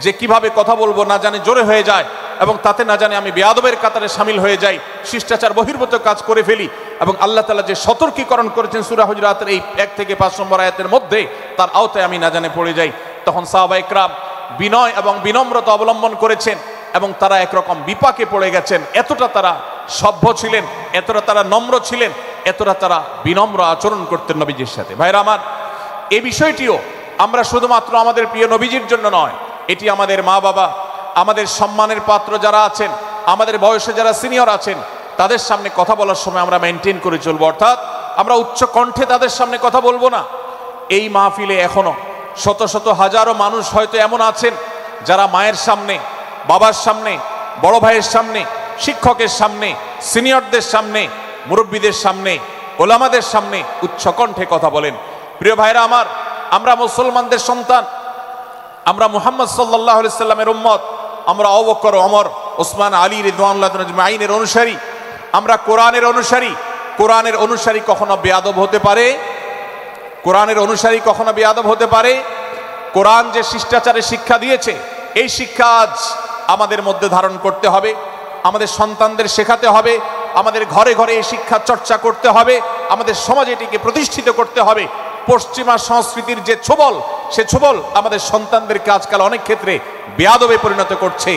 Speaker 2: যে কিভাবে কথা বলবো, না জানে জোরে হয়ে যায় এবং তাতে না জানে আমি বেয়াদবের কাতারে শামিল হয়ে যাই, শিষ্টাচার বহির্ভূত কাজ করে ফেলি। এবং আল্লাহ তাআলা যে সতর্কীকরণ করেছেন সূরা হুজরাতের এই 1 থেকে 5 নম্বর আয়াতের মধ্যে, তার আওতায় আমি না জানে পড়ে যাই। তখন সাহাবা ইকরাম বিনয় এবং বিনম্রতা অবলম্বন করেছেন এবং তারা একরকম বিপাকে পড়ে গেছেন। এতটা তারা সভ্য ছিলেন, এতটা তারা নম্র ছিলেন, এতটা তারা বিনম্র আচরণ করতেন নবীজির সাথে। ভাইরা আমার, এই বিষয়টিও আমরা শুধুমাত্র আমাদের প্রিয় নবীজির জন্য নয়, এটি আমাদের মা বাবা, আমাদের সম্মানের পাত্র যারা আছেন, আমাদের বয়সে যারা সিনিয়র আছেন, তাদের সামনে কথা বলার সময় আমরা মেনটেন করে চলবো। অর্থাৎ আমরা উচ্চ কণ্ঠে তাদের সামনে কথা বলবো না। এই মাহফিলে এখনো শত শত হাজারো মানুষ হয়তো এমন আছেন যারা মায়ের সামনে, বাবার সামনে, বড় ভাইয়ের সামনে, শিক্ষকের সামনে, সিনিয়রদের সামনে, মুরব্বীদের সামনে, ওলামাদের সামনে উচ্চ কণ্ঠে কথা বলেন। প্রিয় ভাইরা আমার, আমরা মুসলমানদের সন্তান, আমরা মুহাম্মদ সাল্লাল্লাহু আলাইহি সাল্লামের উম্মত, আমরা আবু বকর, ওমর, ওসমান, আলী রাদিয়াল্লাহু আজমাইনের অনুসারী, আমরা কোরআনের অনুসারী। কোরআনের অনুসারী কখনো বেয়াদব হতে পারে? কোরআনের অনুসারী কখনো বেয়াদব হতে পারে? কোরআন যে শিষ্টাচারের শিক্ষা দিয়েছে, এই শিক্ষা আজ আমাদের মধ্যে ধারণ করতে হবে, আমাদের সন্তানদের শেখাতে হবে, আমাদের ঘরে ঘরে এই শিক্ষা চর্চা করতে হবে, আমাদের সমাজে এটিকে প্রতিষ্ঠিত করতে হবে। পশ্চিমা সংস্কৃতির যে ছোবল, সে ছোবল আমাদের সন্তানদেরকে আজকাল অনেক ক্ষেত্রে বেয়াদবে পরিণত করছে,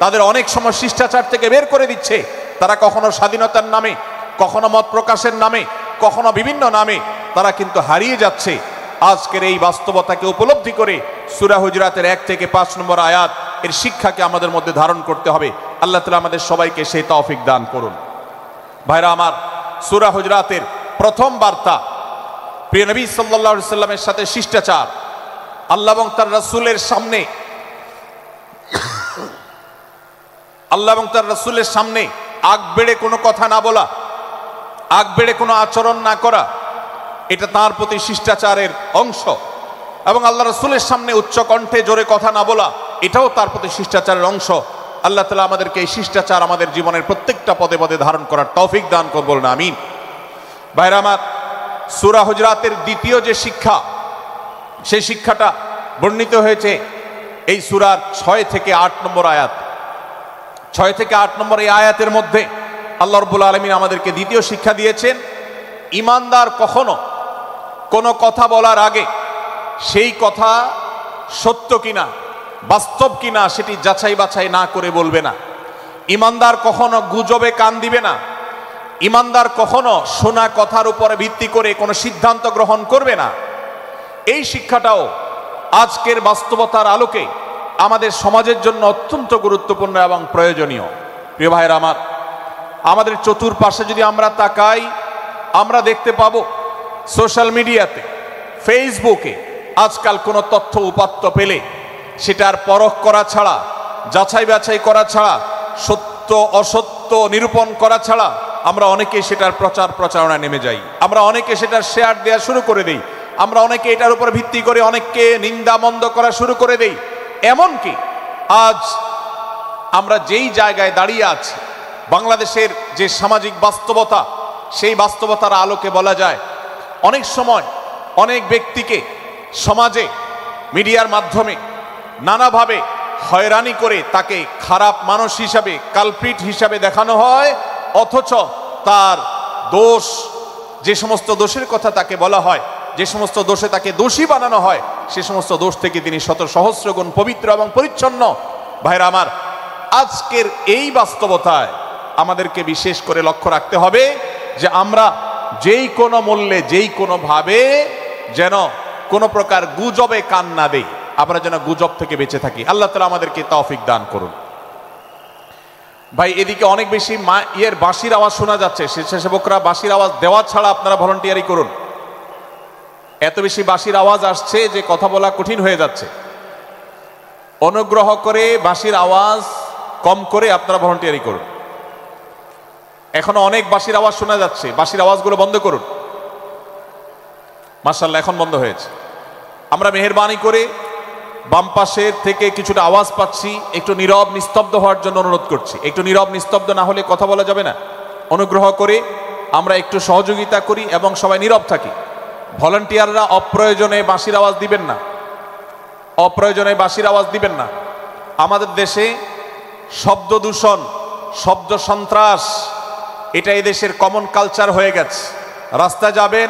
Speaker 2: তাদের অনেক সময় শিষ্টাচার থেকে বের করে দিচ্ছে। তারা কখনো স্বাধীনতার নামে, কখনো মত প্রকাশের নামে, কখনো বিভিন্ন নামে তারা কিন্তু হারিয়ে যাচ্ছে। আজকের এই বাস্তবতাকে উপলব্ধি করে সূরা হুজরাতের 1 থেকে 5 নম্বর আয়াত এর শিক্ষাকে আমাদের মধ্যে ধারণ করতে হবে। আল্লাহ তাআলা আমাদের সবাইকে সেই তৌফিক দান করুন। ভাইরা আমার, সূরা হুজরাতের প্রথম বার্তা প্রিয় নবী সাল্লাল্লাহু আলাইহি সাল্লামের সাথে শিষ্টাচার। আল্লাহ এবং তার রাসূলের সামনে, আল্লাহ এবং তার রাসূলের সামনে আগ বেড়ে কোনো কথা না বলা, আগ বেড়ে কোনো আচরণ না করা, এটা তার প্রতি শিষ্টাচারের অংশ। এবং আল্লাহ রাসূলের সামনে উচ্চ কণ্ঠে জোরে কথা না বলা, এটাও তার প্রতি শিষ্টাচারের অংশ। আল্লাহ তাআলা আমাদেরকে এই শিষ্টাচার আমাদের জীবনের প্রত্যেকটা পদে পদে ধারণ করার তৌফিক দান করুন, বলুন আমিন। ভাইরা আমার, সূরা হুজরাতের দ্বিতীয় যে শিক্ষা, সেই শিক্ষাটা বর্ণিত হয়েছে এই সূরার 6 থেকে 8 নম্বর আয়াত। 6 থেকে 8 নম্বর এই আয়াতের মধ্যে আল্লাহ রাব্বুল আলামিন আমাদেরকে দ্বিতীয় শিক্ষা দিয়েছেন, ঈমানদার কখনো কোনো কথা বলার আগে সেই কথা সত্য কিনা, বাস্তব কিনা সেটি যাচাই বাছাই না করে বলবে না। ঈমানদার কখনো গুজবে কান দিবে না। ঈমানদার কখনো শোনা কথার উপরে ভিত্তি করে কোনো সিদ্ধান্ত গ্রহণ করবে না। এই শিক্ষাটাও আজকের বাস্তবতার আলোকে আমাদের সমাজের জন্য অত্যন্ত গুরুত্বপূর্ণ এবং প্রয়োজনীয়। প্রিয় ভাইরা আমার, আমাদের চতুর্পাশে যদি আমরা তাকাই, আমরা দেখতে পাবো সোশ্যাল মিডিয়াতে, ফেসবুকে আজকাল কোনো তথ্য উপাত্ত পেলে সেটার পরখ করা ছাড়া, যাচাই বাছাই করা ছাড়া, সত্য অসত্য নিরূপণ করা ছাড়া আমরা অনেকে সেটার প্রচার প্রচারণায় নেমে যাই। আমরা অনেকে সেটার শেয়ার দেওয়া শুরু করে দেই। আমরা অনেকে এটার উপর ভিত্তি করে অনেককে নিন্দা মন্দ করা শুরু করে দেই। এমনকি আজ আমরা যেই জায়গায় দাঁড়িয়ে আছি, বাংলাদেশের যে সামাজিক বাস্তবতা, সেই বাস্তবতার আলোকে বলা যায় অনেক সময় অনেক ব্যক্তিকে সমাজে মিডিয়ার মাধ্যমে নানাভাবে হয়রানি করে তাকে খারাপ মানুষ হিসাবে, কালপ্রিট হিসাবে দেখানো হয়, অথচ তার দোষ, যে সমস্ত দোষের কথা তাকে বলা হয়, যে সমস্ত দোষে তাকে দোষী বানানো হয়, সে সমস্ত দোষ থেকে তিনি শত সহস্র গুণ পবিত্র এবং পরিচ্ছন্ন। ভাইরা আমার, আজকের এই বাস্তবতায় আমাদেরকে বিশেষ করে লক্ষ্য রাখতে হবে যে আমরা যেই কোনো মূল্যে, যেই কোনো ভাবে যেন কোনো প্রকার গুজবে কান না দেই, আমরা যেন গুজব থেকে বেঁচে থাকি। আল্লাহ তাআলা আমাদেরকে তৌফিক দান করুন। ভাই, এদিকে অনেক বেশি বাঁশির আওয়াজ শোনা যাচ্ছে। স্বেচ্ছাসেবকরা বাঁশির আওয়াজ দেওয়া ছাড়া আপনারা ভলান্টিয়ারি করুন। এত বেশি বাঁশির আওয়াজ আসছে যে কথা বলা কঠিন হয়ে যাচ্ছে। অনুগ্রহ করে বাঁশির আওয়াজ কম করে আপনারা ভলান্টিয়ারি করুন। এখনো অনেক বাঁশির আওয়াজ শোনা যাচ্ছে, বাঁশির আওয়াজগুলো বন্ধ করুন। মাশাআল্লাহ, এখন বন্ধ হয়েছে। আমরা মেহেরবানি করে বাম পাশের থেকে কিছুটা আওয়াজ পাচ্ছি, একটু নীরব নিস্তব্ধ হওয়ার জন্য অনুরোধ করছি। একটু নীরব নিস্তব্ধ না হলে কথা বলা যাবে না। অনুগ্রহ করে আমরা একটু সহযোগিতা করি এবং সবাই নীরব থাকি। ভলান্টিয়াররা অপ্রয়োজনে বাঁশির আওয়াজ দিবেন না, অপ্রয়োজনে বাঁশির আওয়াজ দিবেন না। আমাদের দেশে শব্দ দূষণ, শব্দ সন্ত্রাস, এটা এই দেশের কমন কালচার হয়ে গেছে। রাস্তা যাবেন,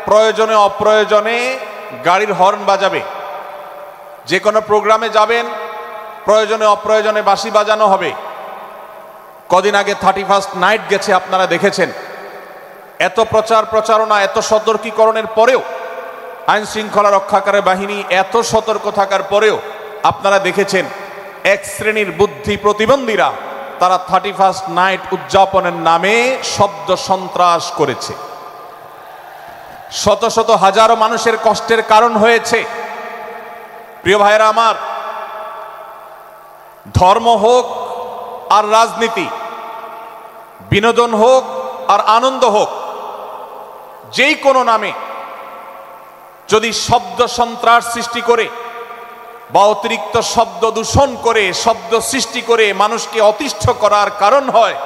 Speaker 2: প্রয়োজনে অপ্রয়োজনে গাড়ির হর্ন বাজাবে। যে কোনো প্রোগ্রামে যাবেন, প্রয়োজনে অপ্রয়োজনে বাঁশি বাজানো হবে। কদিন আগে 31st নাইট গেছে, আপনারা দেখেছেন। এত প্রচার প্রচারণা, এত সতর্কীকরণের পরেও, আইন শৃঙ্খলা রক্ষাকারী বাহিনী এত সতর্ক থাকার পরেও আপনারা দেখেছেন এক শ্রেণীর বুদ্ধি প্রতিবন্ধীরা তারা 31st নাইট উদযাপনের নামে শব্দ সন্ত্রাস করেছে। শত শত হাজারো মানুষের কষ্টের কারণ হয়েছে। প্রিয় ভাইরা আমার, ধর্ম হোক আর রাজনীতি, বিনোদন হোক আর আনন্দ হোক, যেই কোনো নামে যদি শব্দ সন্ত্রাস সৃষ্টি করে বা অতিরিক্ত শব্দ দূষণ করে, শব্দ সৃষ্টি করে মানুষকে অতিষ্ঠ করার কারণ হয়,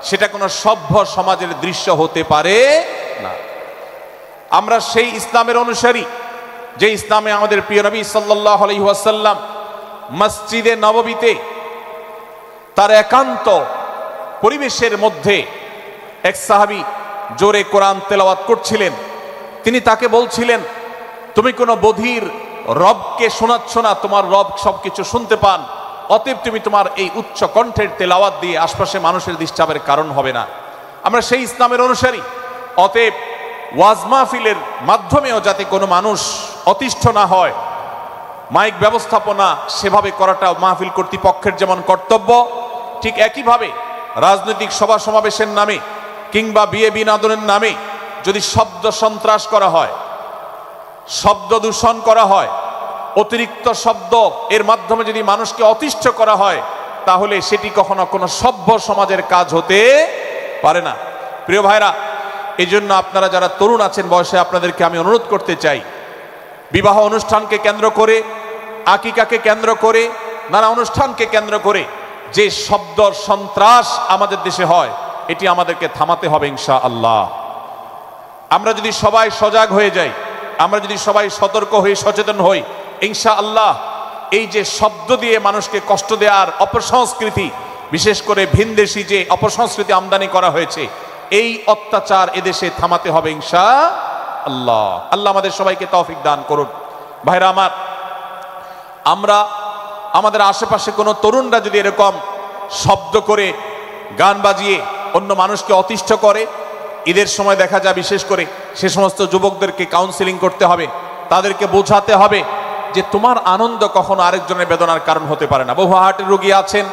Speaker 2: সেটা কোনো সভ্য সমাজের দৃশ্য হতে পারে না। আমরা সেই ইসলামের অনুসারী যে ইসলামে আমাদের প্রিয় নবী সাল্লাল্লাহু আলাইহি ওয়াসাল্লাম মসজিদে নববীতে তার একান্ত পরিবেশের মধ্যে এক সাহাবী জোরে কোরআন তেলাওয়াত করছিলেন। তিনি তাকে বলছিলেন, তুমি কোনো বধির রবকে শোনাচ্ছ না, তোমার রব সবকিছু শুনতে পান, অতএব তুমি তোমার এই উচ্চ কণ্ঠের তেলাওয়াত দিয়ে আশপাশে মানুষের ডিস্টার্বের কারণ হবে না। আমরা সেই ইসলামের অনুসারী, অতএব ওয়াজ মাহফিলের মাধ্যমেও যাতে কোনো মানুষ অতিষ্ঠ না হয়, মাইক ব্যবস্থাপনা সেভাবে করাটা মাহফিল কর্তৃপক্ষের যেমন কর্তব্য, ঠিক একইভাবে রাজনৈতিক সভা সমাবেশের নামে কিংবা বিয়ে বিনোদনের নামে যদি শব্দ সন্ত্রাস করা হয়, শব্দ দূষণ করা হয়, অতিরিক্ত শব্দ এর মাধ্যমে যদি মানুষকে অতিষ্ঠ করা হয়, তাহলে সেটি কখনো কোনো সভ্য সমাজের কাজ হতে পারে না। প্রিয় ভাইরা, এই জন্য আপনারা যারা তরুণ আছেন বয়সে, আপনাদেরকে আমি অনুরোধ করতে চাই, বিবাহ অনুষ্ঠানকে কেন্দ্র করে, আকিকাকে কেন্দ্র করে, নানা অনুষ্ঠানকে কেন্দ্র করে যে শব্দ সন্ত্রাস আমাদের দেশে হয়, এটি আমাদেরকে থামাতে হবে ইনশাআল্লাহ। আমরা যদি সবাই সজাগ হয়ে যাই, আমরা যদি সবাই সতর্ক হয়ে সচেতন হই, ইনশাআল্লাহ এই যে শব্দ দিয়ে মানুষকে কষ্ট দেওয়ার অপসংস্কৃতি, বিশেষ করে ভিনদেশি যে অপসংস্কৃতি আমদানি করা হয়েছে, এই অত্যাচার এদেশে থামাতে হবে ইনশাআল্লাহ। আল্লাহ আমাদের সবাইকে তৌফিক দান করুন। ভাইরা আমার, আমরা আমাদের আশেপাশে কোনো তরুণরা যদি এরকম শব্দ করে, গান বাজিয়ে অন্য মানুষকে অতিষ্ঠ করে, ঈদের সময় দেখা যায় বিশেষ করে সে সমস্ত যুবকদেরকে কাউন্সিলিং করতে হবে, তাদেরকে বোঝাতে হবে যে তোমার আনন্দ কখনো আরেকজনের বেদনার কারণ হতে পারে না। বহু হার্টের রোগী আছেন,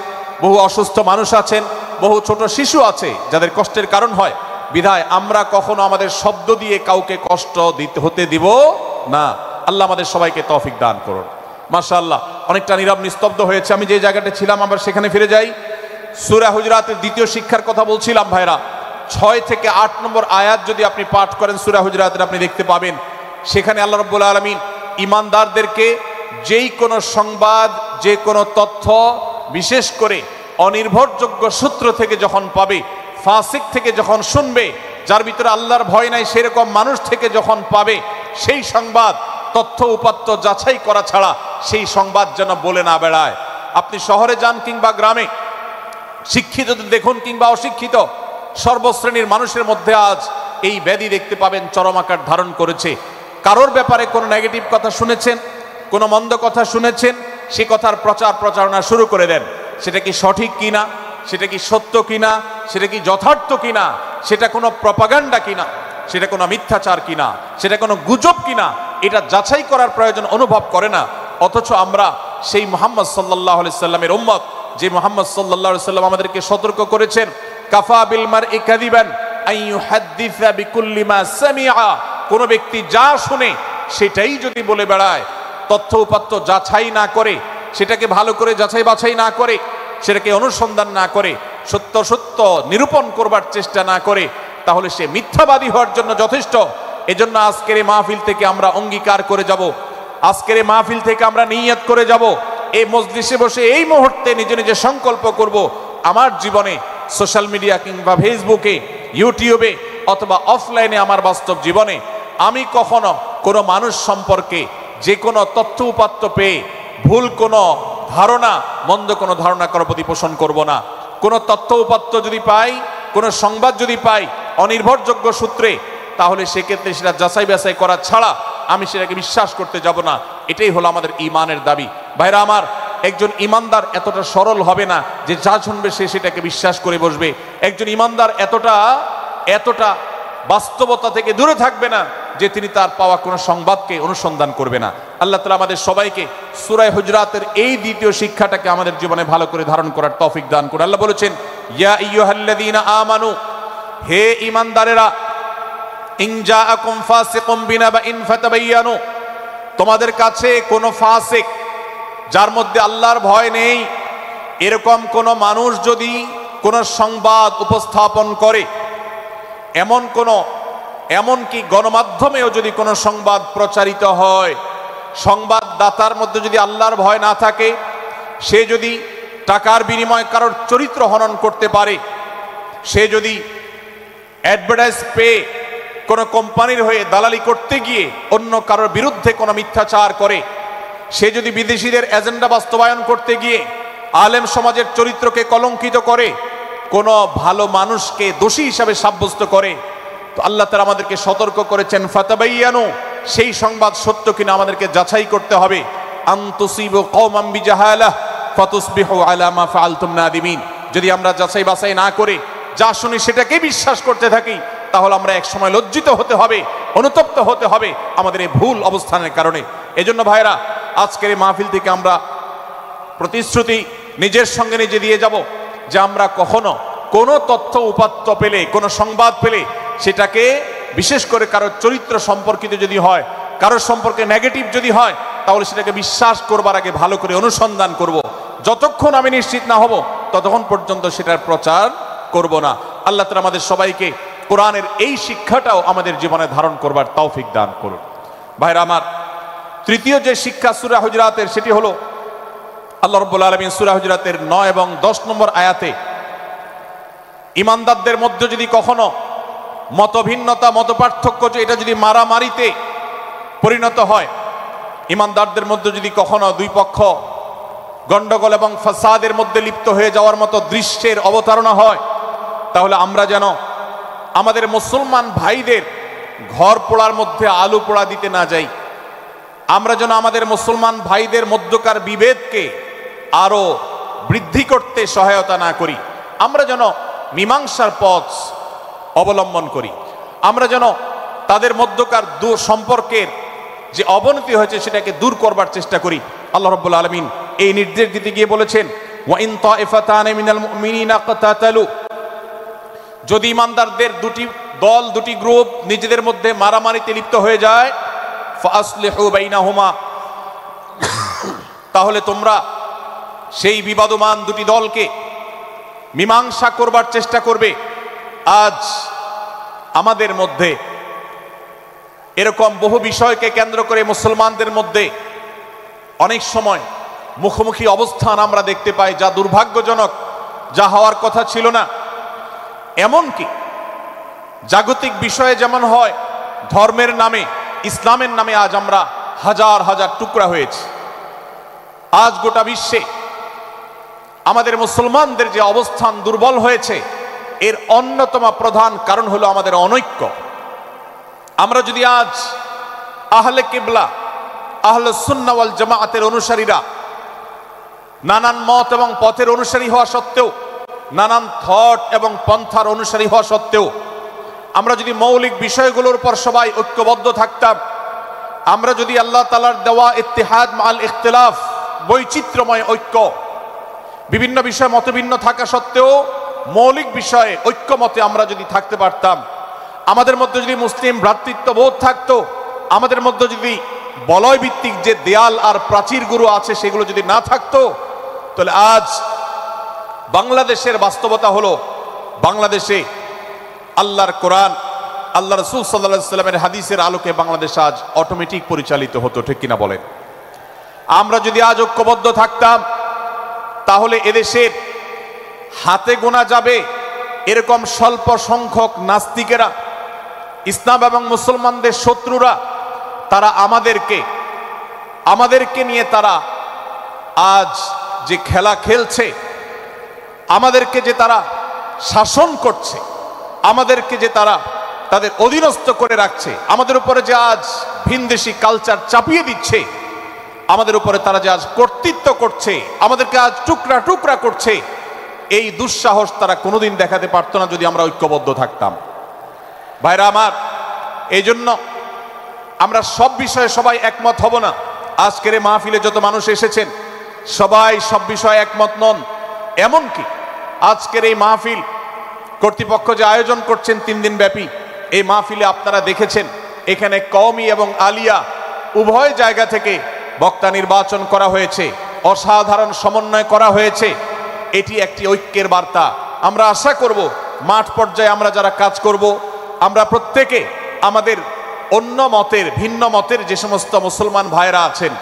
Speaker 2: বহু অসুস্থ মানুষ আছেন, বহু ছোট শিশু আছে যাদের কষ্টের কারণ হয়। বিধায় আমরা কখনো আমাদের শব্দ দিয়ে কাউকে কষ্ট হতে দিব না। আল্লাহ আমাদের সবাইকে তৌফিক দান করুন। মাশাআল্লাহ, অনেকটা নীরব নিস্তব্ধ হয়েছে। আমি যে জায়গাটা ছিলাম আবার সেখানে ফিরে যাই। সূরা হুজুরাতের দ্বিতীয় শিক্ষার কথা বলছিলাম। ভাইরা, 6 থেকে 8 নম্বর আয়াত যদি আপনি পাঠ করেন সূরা হুজুরাতের, আপনি দেখতে পাবেন সেখানে আল্লাহ রাব্বুল আলামিন ঈমানদারদেরকে যেই কোনো সংবাদ, যে কোনো তথ্য, বিশেষ করে অনির্ভরযোগ্য সূত্র থেকে যখন পাবে, ফাসিক থেকে যখন শুনবে, যার ভিতরে আল্লাহর ভয় নাই সেরকম মানুষ থেকে যখন পাবে, সেই সংবাদ তথ্য উপাত্ত যাচাই করা ছাড়া সেই সংবাদ যেন বলে না বেড়ায়। আপনি শহরে যান কিংবা গ্রামে, শিক্ষিত দেখুন কিংবা অশিক্ষিত, সর্বশ্রেণীর মানুষের মধ্যে আজ এই ব্যাধি দেখতে পাবেন চরম আকার ধারণ করেছে। কারোর ব্যাপারে কোনো নেগেটিভ কথা শুনেছেন, কোনো মন্দ কথা শুনেছেন, সে কথার প্রচার প্রচারণা শুরু করে দেন। সেটা কি সঠিক কিনা, সেটা কি সত্য কিনা, সেটা কি যথার্থ কিনা, সেটা কোনো প্রপাগান্ডা কিনা, সেটা কোনো মিথ্যাচার কিনা, সেটা কোনো গুজব কিনা, এটা যাচাই করার প্রয়োজন অনুভব করে না। অথচ আমরা সেই মুহাম্মদ সাল্লাল্লাহু আলাইহি সাল্লামের উম্মত, যে মুহাম্মদ সাল্লাল্লাহু আলাইহি সাল্লাম আমাদেরকে সতর্ক করেছেন, কাফা বিল মারই কাযিবান আন ইউহাদ্দিসা বিকুল্লি মা সামিআ, কোন ব্যক্তি যা শুনে সেটাই যদি বলে বেড়ায়, তথ্য উপাত্ত যাচাই না করে, সেটাকে ভালো করে যাচাই বাছাই না করে, সেটাকে অনুসন্ধান না করে, সত্য সত্য নিরূপণ করবার চেষ্টা না করে, তাহলে সে মিথ্যাবাদী হওয়ার জন্য যথেষ্ট। এজন্য আজকের এই মাহফিল থেকে আমরা অঙ্গীকার করে যাব, আজকের এই মাহফিল থেকে আমরা নিয়ত করে যাব, এই মজলিসে বসে এই মুহূর্তে নিজে নিজে সংকল্প করব, আমার জীবনে সোশ্যাল মিডিয়া কিংবা ফেসবুকে, ইউটিউবে অথবা অফলাইনে আমার বাস্তব জীবনে আমি কখনো কোনো মানুষ সম্পর্কে যে কোনো তথ্য উপাত্ত পেয়ে ভুল কোনো ধারণা, মন্দ কোনো ধারণা করার প্রতি পোষণ করব না। কোনো তথ্য উপাত্ত যদি পাই, কোনো সংবাদ যদি পাই অনির্ভরযোগ্য সূত্রে, তাহলে সেক্ষেত্রে সেটা যাচাই বাছাই করা ছাড়া আমি সেটাকে বিশ্বাস করতে যাব না। এটাই হলো আমাদের ঈমানের দাবি। ভাইরা আমার, একজন ইমানদার এতটা সরল হবে না যে যা শুনবে সে সেটাকে বিশ্বাস করে বসবে। একজন ইমানদার এতটা বাস্তবতা থেকে দূরে থাকবে না যে তিনি তার পাওয়া কোনো সংবাদকে অনুসন্ধান করবে না। আল্লাহ তাআলা আমাদের সবাইকে সূরা হুজুরাতের এই দ্বিতীয় শিক্ষাটাকে আমাদের জীবনে ভালো করে ধারণ করার তৌফিক দান করুন। আল্লাহ বলেছেন, ইয়া আইয়ুহাল্লাযীনা আমানু, হে ঈমানদারেরা, ইন জাআকুম ফাসিকুম বিনাবাইন ফাতাবায়ানু, তোমাদের কাছে কোনো ফাসিক, যার মধ্যে আল্লাহর ভয় নেই, এরকম কোনো মানুষ যদি কোনো সংবাদ উপস্থাপন করে, এমনকি গণমাধ্যমেও যদি কোনো সংবাদ প্রচারিত হয়, সংবাদদাতার মধ্যে যদি আল্লাহর ভয় না থাকে, সে যদি টাকার বিনিময়ে কারোর চরিত্র হনন করতে পারে, সে যদি অ্যাডভার্টাইজ পেয়ে কোনো কোম্পানির হয়ে দালালি করতে গিয়ে অন্য কারোর বিরুদ্ধে কোনো মিথ্যাচার করে, সে যদি বিদেশিদের এজেন্ডা বাস্তবায়ন করতে গিয়ে আলেম সমাজের চরিত্রকে কলঙ্কিত করে, কোনো ভালো মানুষকে দোষী হিসাবে সাব্যস্ত করে, তো আল্লাহ তাআলা আমাদেরকে সতর্ক করেছেন, ফাতাবায়ানু, সেই সংবাদ সত্য কিনা আমাদেরকে যাচাই করতে হবে। আন তুসিবু কওমান বিজাহালাহ ফাতুসবিহু আলা মা ফাআলতুম নাদিমিন। যদি আমরা যাচাই বাছাই না করে যা শুনি সেটাকে বিশ্বাস করতে থাকি, তাহলে আমরা এক সময় লজ্জিত হতে হবে, অনুতপ্ত হতে হবে আমাদের এই ভুল অবস্থানের কারণে। এজন্য ভাইরা, আজকের এই মাহফিল থেকে আমরা প্রতিশ্রুতি নিজের সঙ্গে নিজে দিয়ে যাব যে আমরা কখনো কোনো তথ্য উপাত্ত পেলে, কোনো সংবাদ পেলে, সেটাকে বিশেষ করে কারোর চরিত্র সম্পর্কিত যদি হয়, কারোর সম্পর্কে নেগেটিভ যদি হয়, তাহলে সেটাকে বিশ্বাস করবার আগে ভালো করে অনুসন্ধান করব। যতক্ষণ আমি নিশ্চিত না হব ততক্ষণ পর্যন্ত সেটার প্রচার করব না। আল্লাহ তাআলা আমাদের সবাইকে কোরআনের এই শিক্ষাটাও আমাদের জীবনে ধারণ করবার তৌফিক দান করুন। ভাইরা আমার, তৃতীয় যে শিক্ষা সূরা হুজুরাতের, সেটি হলো আল্লাহ রাব্বুল আলামিন সূরা হুজুরাতের 9 এবং 10 নম্বর আয়াতে ইমানদারদের মধ্যে যদি কখনো মতভিন্নতা, মতপার্থক্য, এটা যদি মারামারিতে পরিণত হয়, ইমানদারদের মধ্যে যদি কখনো দুই পক্ষ গন্ডগোল এবং ফাসাদের মধ্যে লিপ্ত হয়ে যাওয়ার মতো দৃশ্যের অবতারণা হয়, তাহলে আমরা যেন আমাদের মুসলমান ভাইদের ঘর পোড়ার মধ্যে আলু পোড়া দিতে না যাই। আমরা যেন আমাদের মুসলমান ভাইদের মধ্যকার বিভেদকে আরো বৃদ্ধি করতে সহায়তা না করি। আমরা যেন মীমাংসার পথ অবলম্বন করি। আমরা যেন তাদের মধ্যকার সম্পর্কের যে অবনতি হয়েছে সেটাকে দূর করবার চেষ্টা করি। আল্লাহ রাব্বুল আলামিন এই নির্দেশ দিতে গিয়ে বলেছেন, ওয়া ইন তাইফাতানি মিনাল মুমিনিনা ইকতাতালু, যদি ইমানদারদের দুটি দল, দুটি গ্রুপ নিজেদের মধ্যে মারামারিতে লিপ্ত হয়ে যায়, ফাসলিহু বাইনাহুমা, তাহলে তোমরা সেই বিবাদমান দুটি দলকে মীমাংসা করবার চেষ্টা করবে। আজ আমাদের মধ্যে এরকম বহু বিষয়কে কেন্দ্র করে মুসলমানদের মধ্যে অনেক সময় মুখোমুখি অবস্থান আমরা দেখতে পাই, যা দুর্ভাগ্যজনক, যা হওয়ার কথা ছিল না। এমনকি জাগতিক বিষয়ে যেমন হয়, ধর্মের নামে, ইসলামের নামে আজ আমরা হাজার হাজার টুকরা হয়েছি। আজ গোটা বিশ্বে আমাদের মুসলমানদের যে অবস্থান দুর্বল হয়েছে, এর অন্যতম প্রধান কারণ হলো আমাদের অনৈক্য। আমরা যদি আজ আহলে কিবলা, আহলে সুন্নাহ ওয়াল জামাআতের অনুসারীরা নানান মত এবং পথের অনুসারী হওয়া সত্ত্বেও, নানান থট এবং পন্থার অনুসারী হওয়া সত্ত্বেও, আমরা যদি মৌলিক বিষয়গুলোর উপর সবাই ঐক্যবদ্ধ থাকতাম, আমরা যদি আল্লাহ তাআলার দেওয়া ইত্তিহাদ মাল ইখতিলাফ, বৈচিত্র্যময় ঐক্য, বিভিন্ন বিষয়ে মতভিন্ন থাকা সত্ত্বেও মৌলিক বিষয়ে ঐক্যমতে আমরা যদি থাকতে পারতাম, আমাদের মধ্যে যদি মুসলিম ভ্রাতৃত্ববোধ থাকতো, আমাদের মধ্যে যদি বলয় ভিত্তিক যে দেয়াল আর প্রাচীরগুলো আছে সেগুলো যদি না থাকতো, তাহলে আজ বাংলাদেশের বাস্তবতা হলো, বাংলাদেশে আল্লাহর কোরআন, আল্লাহ রাসূল সাল্লাল্লাহু আলাইহি ওয়াসাল্লামের হাদিসের আলোকে বাংলাদেশ আজ অটোমেটিক পরিচালিত হতো, ঠিক কিনা বলেন? আমরা যদি আজ ঐক্যবদ্ধ থাকতাম, তাহলে এদেশের হাতে গোনা যাবে এরকম স্বল্প সংখ্যক নাস্তিকেরা, ইসলাম এবং মুসলমানদের শত্রুরা, তারা আমাদেরকে নিয়ে তারা আজ যে খেলা খেলছে, আমাদেরকে যে তারা শাসন করছে, আমাদেরকে যে তারা তাদের অধীনস্থ করে রাখছে, আমাদের উপরে যে আজ ভিনদেশি কালচার চাপিয়ে দিচ্ছে, আমাদের উপরে তারা যে আজ কর্তৃত্ব করছে, আমাদেরকে আজ টুকরা টুকরা করছে, এই দুঃসাহস তারা কোনোদিন দেখাতে পারতো না যদি আমরা ঐক্যবদ্ধ থাকতাম। ভাইরা আমার, এই জন্য আমরা সব বিষয়ে সবাই একমত হব না। আজকের এই মাহফিলে যত মানুষ এসেছেন সবাই সব বিষয়ে একমত নন। এমনকি আজকের এই মাহফিল কর্তৃপক্ষ যে আয়োজন করছেন 3 দিন ব্যাপী, এই মাহফিলে আপনারা দেখেছেন এখানে কওমি এবং আলিয়া উভয় জায়গা থেকে বক্তা নির্বাচন করা হয়েছে, অসাধারণ সমন্বয় করা হয়েছে। এটি একটি ঐক্যের বার্তা। আমরা আশা করব মাঠ পর্যায়ে আমরা যারা কাজ করব, আমরা প্রত্যেকে আমাদের অন্য মতের, ভিন্ন মতের যে সমস্ত মুসলমান ভাইরা আছেন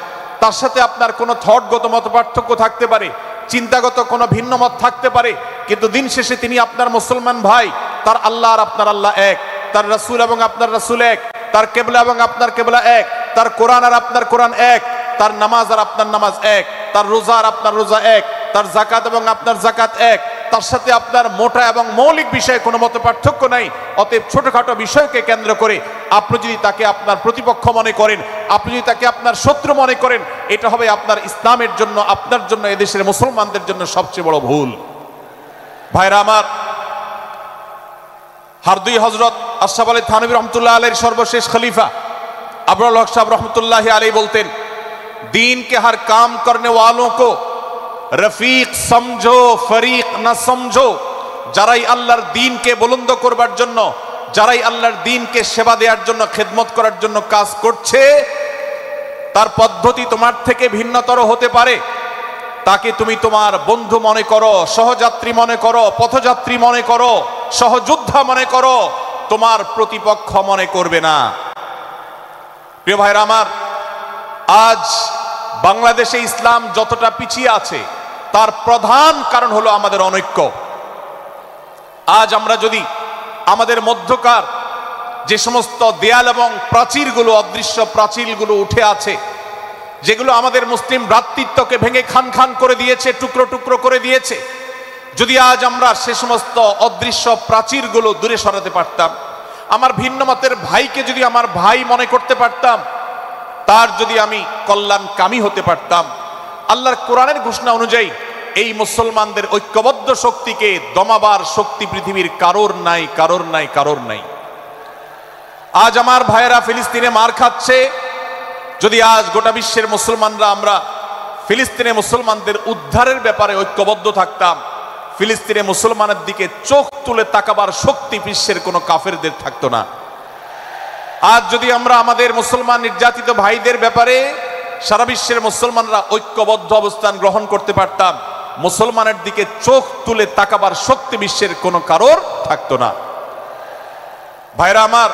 Speaker 2: তার সাথে আপনার কোনো থটগত মত পার্থক্য থাকতে পারে, চিন্তাগত কোনো ভিন্ন মত থাকতে পারে, কিন্তু দিন শেষে তিনি আপনার মুসলমান ভাই। তার আল্লাহ আর আপনার আল্লাহ এক, তার রাসূল এবং আপনার রাসূল এক, তার কেবলা এবং আপনার কেবলা এক, তার কোরআন আর আপনার কোরআন এক, তার নামাজ আর আপনার নামাজ এক, তার রোজা আর আপনার রোজা এক, তার যাকাত এবং আপনার যাকাত এক, তার সাথে আপনার মোটা এবং মৌলিক বিষয়ে কোনো মত পার্থক্য নাই। অতএব ছোটখাটো বিষয়কে কেন্দ্র করে আপনি যদি তাকে আপনার প্রতিপক্ষ মনে করেন, আপনি যদি তাকে আপনার শত্রু মনে করেন, এটা হবে আপনার ইসলামের জন্য, আপনার জন্য, এদেশের মুসলমানদের জন্য সবচেয়ে বড় ভুল। ভাইরা আমার, হারদুই হজরত আশরাফ আলী থানভী রহমতুল্লাহ আলাইহির সর্বশেষ খলিফা আবরাল হক সাহেব রহমতুল্লাহ আলাইহি বলতেন, दीन के हर काम करने वालों को रफीक समझो, फरीक ना समझो। যারাই আল্লাহর দ্বীনকে বুলন্দ করবার জন্য, যারাই আল্লাহর দ্বীনকে সেবা দেওয়ার জন্য, খেদমত করার জন্য কাজ করছে, তার পদ্ধতি তোমার থেকে ভিন্নতর হতে পারে। তাকে তুমি তোমার বন্ধু মনে করো, সহযাত্রী মনে করো, পথযাত্রী মনে করো, সহযোদ্ধা মনে করো, তোমার প্রতিপক্ষ মনে করবে না। প্রিয় ভাইরা আমার, আজ বাংলাদেশে ইসলাম যতটা পিছিয়ে আছে তার প্রধান কারণ হলো আমাদের অনৈক্য। আজ আমরা যদি আমাদের মধ্যকার যে সমস্ত দেয়াল এবং প্রাচীরগুলো, অদৃশ্য প্রাচীরগুলো উঠে আছে, যেগুলো আমাদের মুসলিম ভ্রাতৃত্বকে ভেঙে খান খান করে দিয়েছে, টুকরো টুকরো করে দিয়েছে, যদি আজ আমরা সে সমস্ত অদৃশ্য প্রাচীরগুলো দূরে সরাতে পারতাম, আমার ভিন্ন মতের ভাইকে যদি আমার ভাই মনে করতে পারতাম, তার যদি আমি কল্যাণকামী হতে পারতাম, আল্লাহর কোরআনের ঘোষণা অনুযায়ী এই মুসলমানদের ঐক্যবদ্ধ শক্তিকে দমাবার শক্তি পৃথিবীর কারোর নাই, কারোর নাই, কারোর নাই। আজ আমার ভাইয়েরা ফিলিস্তিনে মার খাচ্ছে, যদি আজ গোটা বিশ্বের মুসলমানরা আমরা ফিলিস্তিনে মুসলমানদের উদ্ধারের ব্যাপারে ঐক্যবদ্ধ থাকতাম, ফিলিস্তিনে মুসলমানের দিকে চোখ তুলে তাকাবার শক্তি বিশ্বের কোনো কাফেরদের থাকতো না। আজ যদি আমরা আমাদের মুসলমান নির্যাতিত ভাইদের ব্যাপারে সারা বিশ্বের মুসলমানরা ঐক্যবদ্ধ অবস্থান গ্রহণ করতে পারতাম, মুসলমানের দিকে চোখ তুলে তাকাবার শক্তি বিশ্বের কোনো কারোর থাকতো না। ভাইরা আমার,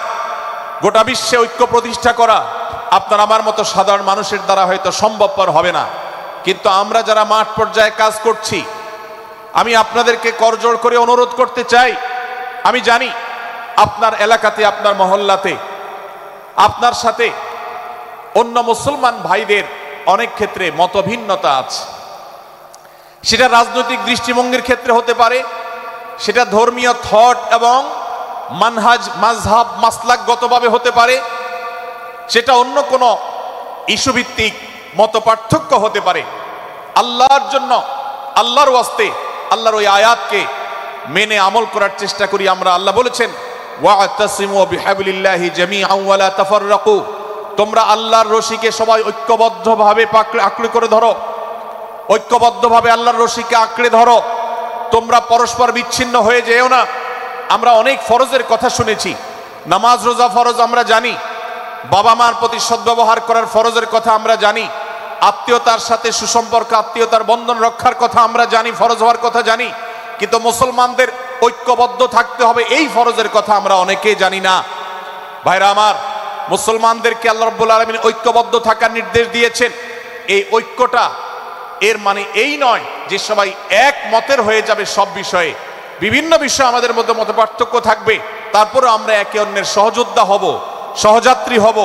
Speaker 2: গোটা বিশ্বে ঐক্য প্রতিষ্ঠা করা আপনার আমার মতো সাধারণ মানুষের দ্বারা হয়তো সম্ভবপর হবে না, কিন্তু আমরা যারা মাঠ পর্যায়ে কাজ করছি, আমি আপনাদেরকে করজোড় করে অনুরোধ করতে চাই। আমি জানি আপনার এলাকাতে, আপনার মহল্লাতে আপনার সাথে অন্য মুসলমান ভাইদের অনেক ক্ষেত্রে মতভিন্নতা আছে। সেটা রাজনৈতিক দৃষ্টিভঙ্গির ক্ষেত্রে হতে পারে, সেটা ধর্মীয় থট এবং মানহাজ, মাযহাব, মাসলাকগতভাবে হতে পারে, সেটা অন্য কোনো ইস্যুভিত্তিক মত পার্থক্য হতে পারে। আল্লাহর জন্য, আল্লাহর ওয়াস্তে, আল্লাহর ওই আয়াতকে মেনে আমল করার চেষ্টা করি আমরা। আল্লাহ বলেছেন, ওয়া'তাসিমু বিহাবলিল্লাহি জামিআন ওয়া লা তাফাররাকু, তোমরা আল্লাহর রশিকে সবাই ঐক্যবদ্ধভাবে আঁকড়ে করে ধরো, ঐক্যবদ্ধভাবে আল্লাহর রশিকে আঁকড়ে ধরো, তোমরা পরস্পর বিচ্ছিন্ন হয়ে যেও না। আমরা অনেক ফরজের কথা শুনেছি, নামাজ রোজা ফরজ আমরা জানি, বাবা মার প্রতি সদ্ব্যবহার করার ফরজের কথা আমরা জানি, আত্মীয়তার সাথে সুসম্পর্ক, আত্মীয়তার বন্ধন রক্ষার কথা আমরা জানি, ফরজ হওয়ার কথা জানি, কিন্তু মুসলমানদের ঐক্যবদ্ধ থাকতে হবে এই ফরজের কথা আমরা অনেকেই জানি না। ভাইরা আমার, মুসলমানদেরকে আল্লাহ রাব্বুল আলামিন ঐক্যবদ্ধ থাকার নির্দেশ দিয়েছেন। এই ঐক্যটা এর মানে এই নয় যে সবাই এক মতের হয়ে যাবে সব বিষয়ে। বিভিন্ন বিষয়ে আমাদের মধ্যে মতপার্থক্য থাকবে, তারপরে আমরা একে অন্যের সহযোদ্ধা হব, সহযাত্রী হব,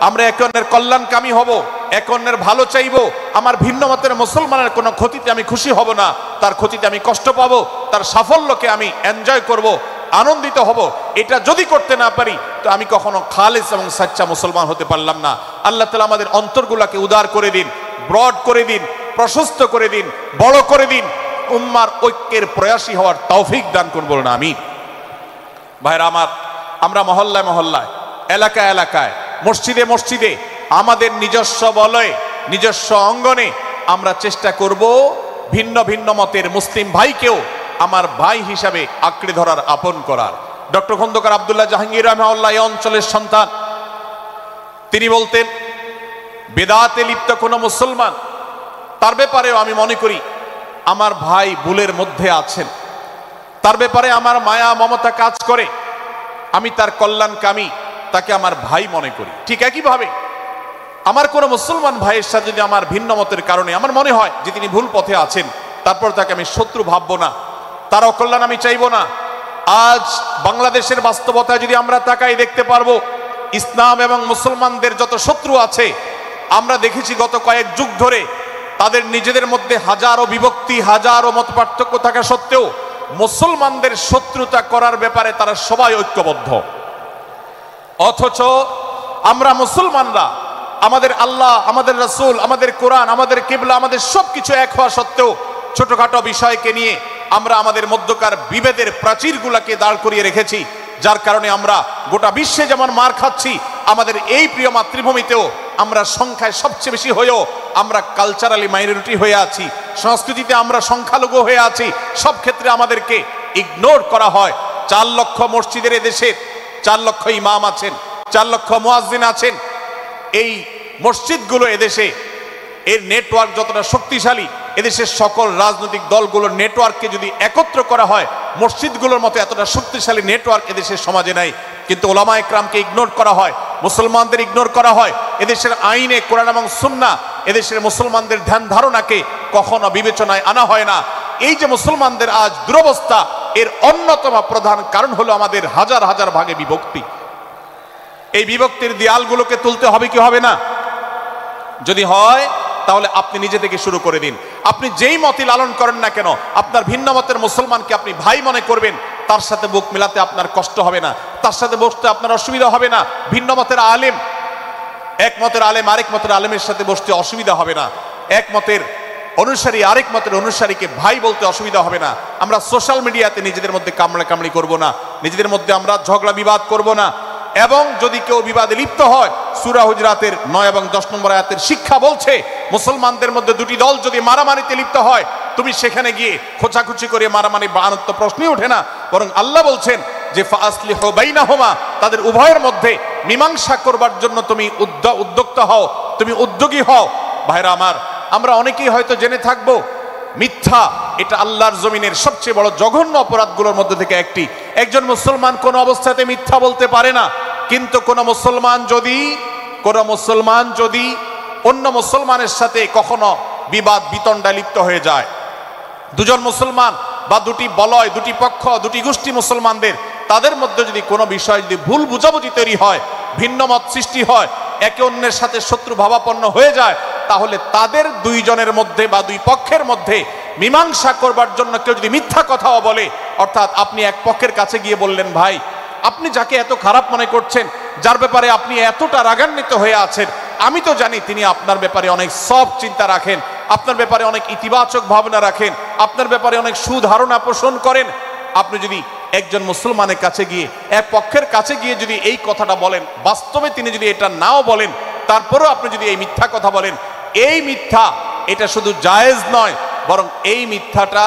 Speaker 2: আমরা একে অন্যের কল্যাণকামী হব, একে অন্যের ভালো চাইব। আমার ভিন্ন মতের মুসলমানের কোনো ক্ষতিতে আমি খুশি হব না, তার ক্ষতিতে আমি কষ্ট পাবো, তার সাফল্যকে আমি এনজয় করব, আনন্দিত হব। এটা যদি করতে না পারি তো আমি কখনো খালেস এবং সাচ্চা মুসলমান হতে পারলাম না। আল্লাহ তাআলা আমাদের অন্তরগুলোকে উদার করে দিন, ব্রড করে দিন, প্রশস্ত করে দিন, বড় করে দিন, উম্মার ঐক্যের প্রয়াসী হওয়ার তৌফিক দান করুন, বলুন আমিন। ভাইরা আমার, আমরা মহল্লায় মহল্লায়, এলাকায় এলাকায়, মসজিদে মসজিদে, আমাদের নিজস্ব বলয়ে, নিজস্ব অঙ্গনে আমরা চেষ্টা করব ভিন্ন ভিন্ন মতের মুসলিম ভাইকেও আমার ভাই হিসাবে আঁকড়ে ধরার, আপন করার। ডক্টর খন্দকার আব্দুল্লাহ জাহাঙ্গীর রাহমাহুল্লাহ এই অঞ্চলের সন্তান। তিনি বলতেন, বেদাতে লিপ্ত কোনো মুসলমান, তার ব্যাপারেও আমি মনে করি আমার ভাই ভুলের মধ্যে আছেন, তার ব্যাপারে আমার মায়া মমতা কাজ করে, আমি তার কল্যাণকামী, তাকে আমার ভাই মনে করি। ঠিক একইভাবে আমার কোনো মুসলমান ভাইয়ের সাথে যদি আমার ভিন্ন মতের কারণে আমার মনে হয় যে তিনি ভুল পথে আছেন, তারপর তাকে আমি শত্রু ভাববো না, তার অকল্যাণ আমি চাইবো না। আজ বাংলাদেশের বাস্তবতায় যদি আমরা তাকাই, দেখতে পারবো ইসলাম এবং মুসলমানদের যত শত্রু আছে, আমরা দেখেছি গত কয়েক যুগ ধরে তাদের নিজেদের মধ্যে হাজারো বিভক্তি, হাজারো মত পার্থক্য থাকা সত্ত্বেও মুসলমানদের শত্রুতা করার ব্যাপারে তারা সবাই ঐক্যবদ্ধ। অথচ আমরা মুসলমানরা, আমাদের আল্লাহ, আমাদের রাসূল, আমাদের কোরআন, আমাদের কিবলা, আমাদের সবকিছু এক হওয়া সত্ত্বেও ছোটখাটো বিষয়কে নিয়ে আমরা আমাদের মধ্যকার বিভেদের প্রাচীরগুলোকে দাঁড় করিয়ে রেখেছি, যার কারণে আমরা গোটা বিশ্বে যেমন মার খাচ্ছি, আমাদের এই প্রিয় মাতৃভূমিতেও আমরা সংখ্যায় সবচেয়ে বেশি হয়েও আমরা কালচারালি মাইনরিটি হয়ে আছি, সংস্কৃতিতে আমরা সংখ্যালঘু হয়ে আছি। সব ক্ষেত্রে আমাদেরকে ইগনোর করা হয়। 4 লক্ষ মসজিদের এদেশে 4 লক্ষ ইমাম আছেন, 4 লক্ষ মুয়াজ্জিন আছেন। এই মসজিদগুলো এদেশে, এর নেটওয়ার্ক যতটা শক্তিশালী, এদেশের সকল রাজনৈতিক দলগুলোর নেটওয়ার্ককে যদি একত্র করা হয়, মসজিদগুলোর মতো এতটা শক্তিশালী নেটওয়ার্ক এদেশের সমাজে নাই। কিন্তু ওলামা একরামকে ইগনোর করা হয়, মুসলমানদের ইগনোর করা হয়। এদেশের আইনে কোরআন এবং সুন্নাহ এদেশের মুসলমানদের ধ্যান ধারণাকে কখনো বিবেচনায় আনা হয় না। এই যে মুসলমানদের আজ দুরবস্থা, এর অন্যতম প্রধান কারণ হলো আমাদের হাজার হাজার ভাগে বিভক্তি। এই বিভক্তির দেয়ালগুলোকে তুলতে হবে কি হবে না? যদি হয় তাহলে আপনি নিজে থেকে শুরু করে দিন। আপনি যেই মতই লালন করেন না কেন, আপনার ভিন্ন মতের মুসলমানকে আপনি ভাই মনে করবেন, তার সাথে বুক মিলাতে আপনার কষ্ট হবে না, তার সাথে বসতে আপনার অসুবিধা হবে না। ভিন্ন মতের আলেম, এক মতের আলেম আরেক মতের আলেমের সাথে বসতে অসুবিধা হবে না। এক মতের অনুসারী আরেক মতের অনুসারীকে ভাই বলতে অসুবিধা হবে না। আমরা সোশ্যাল মিডিয়াতে নিজেদের মধ্যে কামড়াকামড়ি করব না, নিজেদের মধ্যে আমরা ঝগড়া বিবাদ করব না। এবং যদি কেউ বিবাদে লিপ্ত হয়, সূরা হুজরাতের 9 এবং 10 নম্বর আয়াতের শিক্ষা বলছে, মুসলমানদের মধ্যে দুটি দল যদি মারামারিতে লিপ্ত হয়, তুমি সেখানে গিয়ে খোঁচাখুচি করে মারামারি বানানোর তো প্রশ্নই ওঠে না। বরং আল্লাহ বলছেন যে ফাসলিহু বাইনাহুমা, তাদের উভয়ের মধ্যে মীমাংসা করবার জন্য তুমি উদ্যোক্তা হও, তুমি উদ্যোগী হও। ভাইরা আমার, আমরা অনেকেই হয়তো জেনে থাকবো মিথ্যা এটা আল্লাহর জমিনের সবচেয়ে বড় জঘন্য অপরাধগুলোর মধ্যে থেকে একটি। একজন মুসলমান কোন অবস্থাতে মিথ্যা বলতে পারে না, কিন্তু কোন মুসলমান যদি অন্য মুসলমানের সাথে কখনো বিবাদ বিতণ্ডায় লিপ্ত হয়ে যায়, দুজন মুসলমান বা দুটি বলয়, দুটি পক্ষ, দুটি গোষ্ঠী মুসলমানদের, তাদের মধ্যে যদি কোনো বিষয় যদি ভুল বুঝাবুঝি তৈরি হয়, ভিন্ন মত সৃষ্টি হয়, একে অন্যের সাথে শত্রু ভাবাপন্ন হয়ে যায়, তাহলে তাদের দুইজনের মধ্যে বা দুই পক্ষের মধ্যে মীমাংসা করবার জন্য কেউ যদি মিথ্যা কথাও বলে, অর্থাৎ আপনি এক পক্ষের কাছে গিয়ে বললেন, ভাই আপনি যাকে এত খারাপ মনে করছেন, যার ব্যাপারে আপনি এতটা রাগান্বিত হয়ে আছেন, আমি তো জানি তিনি আপনার ব্যাপারে অনেক সফট চিন্তা রাখেন, আপনার ব্যাপারে অনেক ইতিবাচক ভাবনা রাখেন, আপনার ব্যাপারে অনেক সুধারণা পোষণ করেন। আপনি যদি একজন মুসলমানের কাছে গিয়ে, এক পক্ষের কাছে গিয়ে যদি এই কথাটা বলেন, বাস্তবে তিনি যদি এটা নাও বলেন, তারপরেও আপনি যদি এই মিথ্যা কথা বলেন, এই মিথ্যা এটা শুধু জায়েজ নয়, বরং এই মিথ্যাটা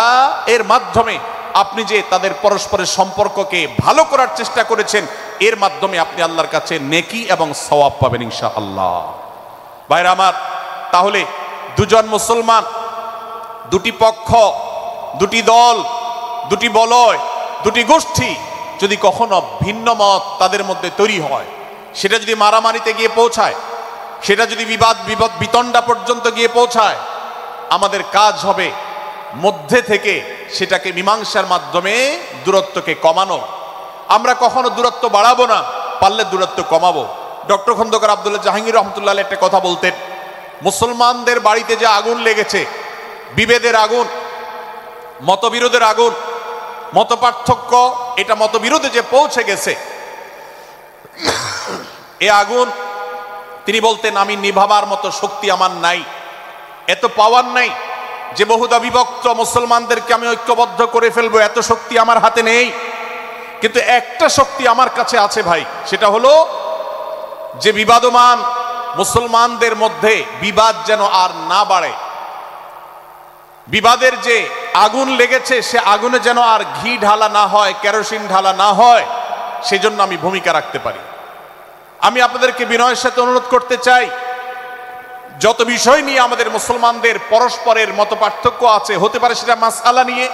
Speaker 2: এর মাধ্যমে আপনি যে তাদের পরস্পরের সম্পর্ককে ভালো করার চেষ্টা করেছেন, এর মাধ্যমে আপনি আল্লাহর কাছে নেকি এবং সওয়াব পাবেন ইনশাআল্লাহ। ভাইরা আমার, তাহলে দুজন মুসলমান, দুটি পক্ষ, দুটি দল, দুটি বলয়, দুটি গোষ্ঠী যদি কখনো ভিন্ন মত তাদের মধ্যে তৈরি হয়, সেটা যদি মারামারিতে গিয়ে পৌঁছায়, সেটা যদি বিবাদ বিতণ্ডা পর্যন্ত গিয়ে পৌঁছায়, আমাদের কাজ হবে মধ্যে থেকে সেটাকে মীমাংসার মাধ্যমে দূরত্বকে কমানো। আমরা কখনো দূরত্ব বাড়াবো না, পারলে দূরত্ব কমাবো। ডক্টর খন্দকার আব্দুল্লাহ জাহাঙ্গীর রহমতুল্লাহ একটা কথা বলতেন, মুসলমানদের বাড়িতে যে আগুন লেগেছে, বিভেদের আগুন, মতবিরোধের আগুন, মত পার্থক্য, এটা মতবিরোধে যে পৌঁছে গেছে, এ আগুন তিনি বলতেন আমি নিভাবার মতো শক্তি আমার নাই, এত পাওয়ার নাই যে বহুদা বিভক্ত মুসলমানদেরকে আমি ঐক্যবদ্ধ করে ফেলবো, এত শক্তি আমার হাতে নেই। কিন্তু একটা শক্তি আমার কাছে আছে ভাই, সেটা হলো যে বিবাদমান মুসলমানদের মধ্যে বিবাদ যেন আর না বাড়ে, বিবাদের যে আগুন লেগেছে সে আগুনে যেন আর ঘি ঢালা না হয়, কেরোসিন ঢালা না হয়, সেজন্য আমি ভূমিকা রাখতে পারি। আমি আপনাদেরকে বিনয়ের সাথে অনুরোধ করতে চাই, যত বিষয় নিয়ে আমাদের মুসলমানদের পরস্পরের মত পার্থক্য আছে, হতে পারে সেটা মাসআলা নিয়ে,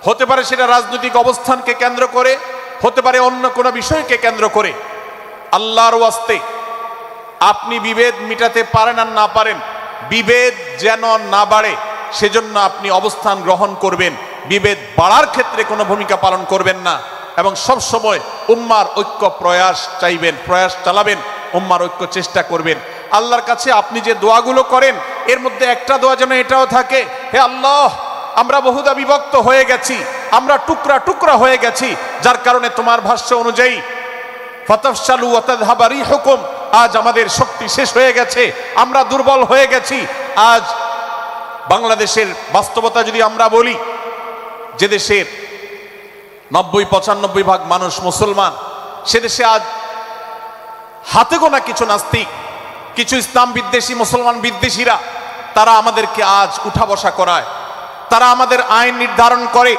Speaker 2: হতে পারে সেটা রাজনৈতিক অবস্থানকে কেন্দ্র করে, হতে পারে অন্য কোনো বিষয়কে কেন্দ্র করে, আল্লাহর ওয়াস্তে আপনি বিভেদ মিটাতে পারেন আর না পারেন, বিভেদ যেন না বাড়ে সেজন্য আপনি অবস্থান গ্রহণ করবেন, বিভেদ বাড়ার ক্ষেত্রে কোনো ভূমিকা পালন করবেন না, এবং সব সময় উম্মার ঐক্য প্রয়াস চাইবেন, প্রয়াস চালাবেন, উম্মার ঐক্য চেষ্টা করবেন। আল্লাহর কাছে আপনি যে দোয়াগুলো করেন এর মধ্যে একটা দোয়া যেন এটাও থাকে, হে আল্লাহ, আমরা বহুদা বিভক্ত হয়ে গেছি, আমরা টুকরা টুকরা হয়ে গেছি, যার কারণে তোমার ভাষ্য অনুযায়ী ফাতাফশালু ওয়া তাযহাবা রিহুকুম, আজ আমাদের শক্তি শেষ হয়ে গেছে, আমরা দুর্বল হয়ে গেছি। আজ বাংলাদেশের বাস্তবতা যদি আমরা বলি, যে দেশের 90-95 ভাগ মানুষ মুসলমান, সে দেশে আজ হাতে গোনা কিছু নাস্তিক, কিছু ইসলাম বিদ্বেষী, মুসলমান বিদ্বেষীরা, তারা আমাদেরকে আজ উঠা বসা করায়, তারা আমাদের আইন নির্ধারণ করে,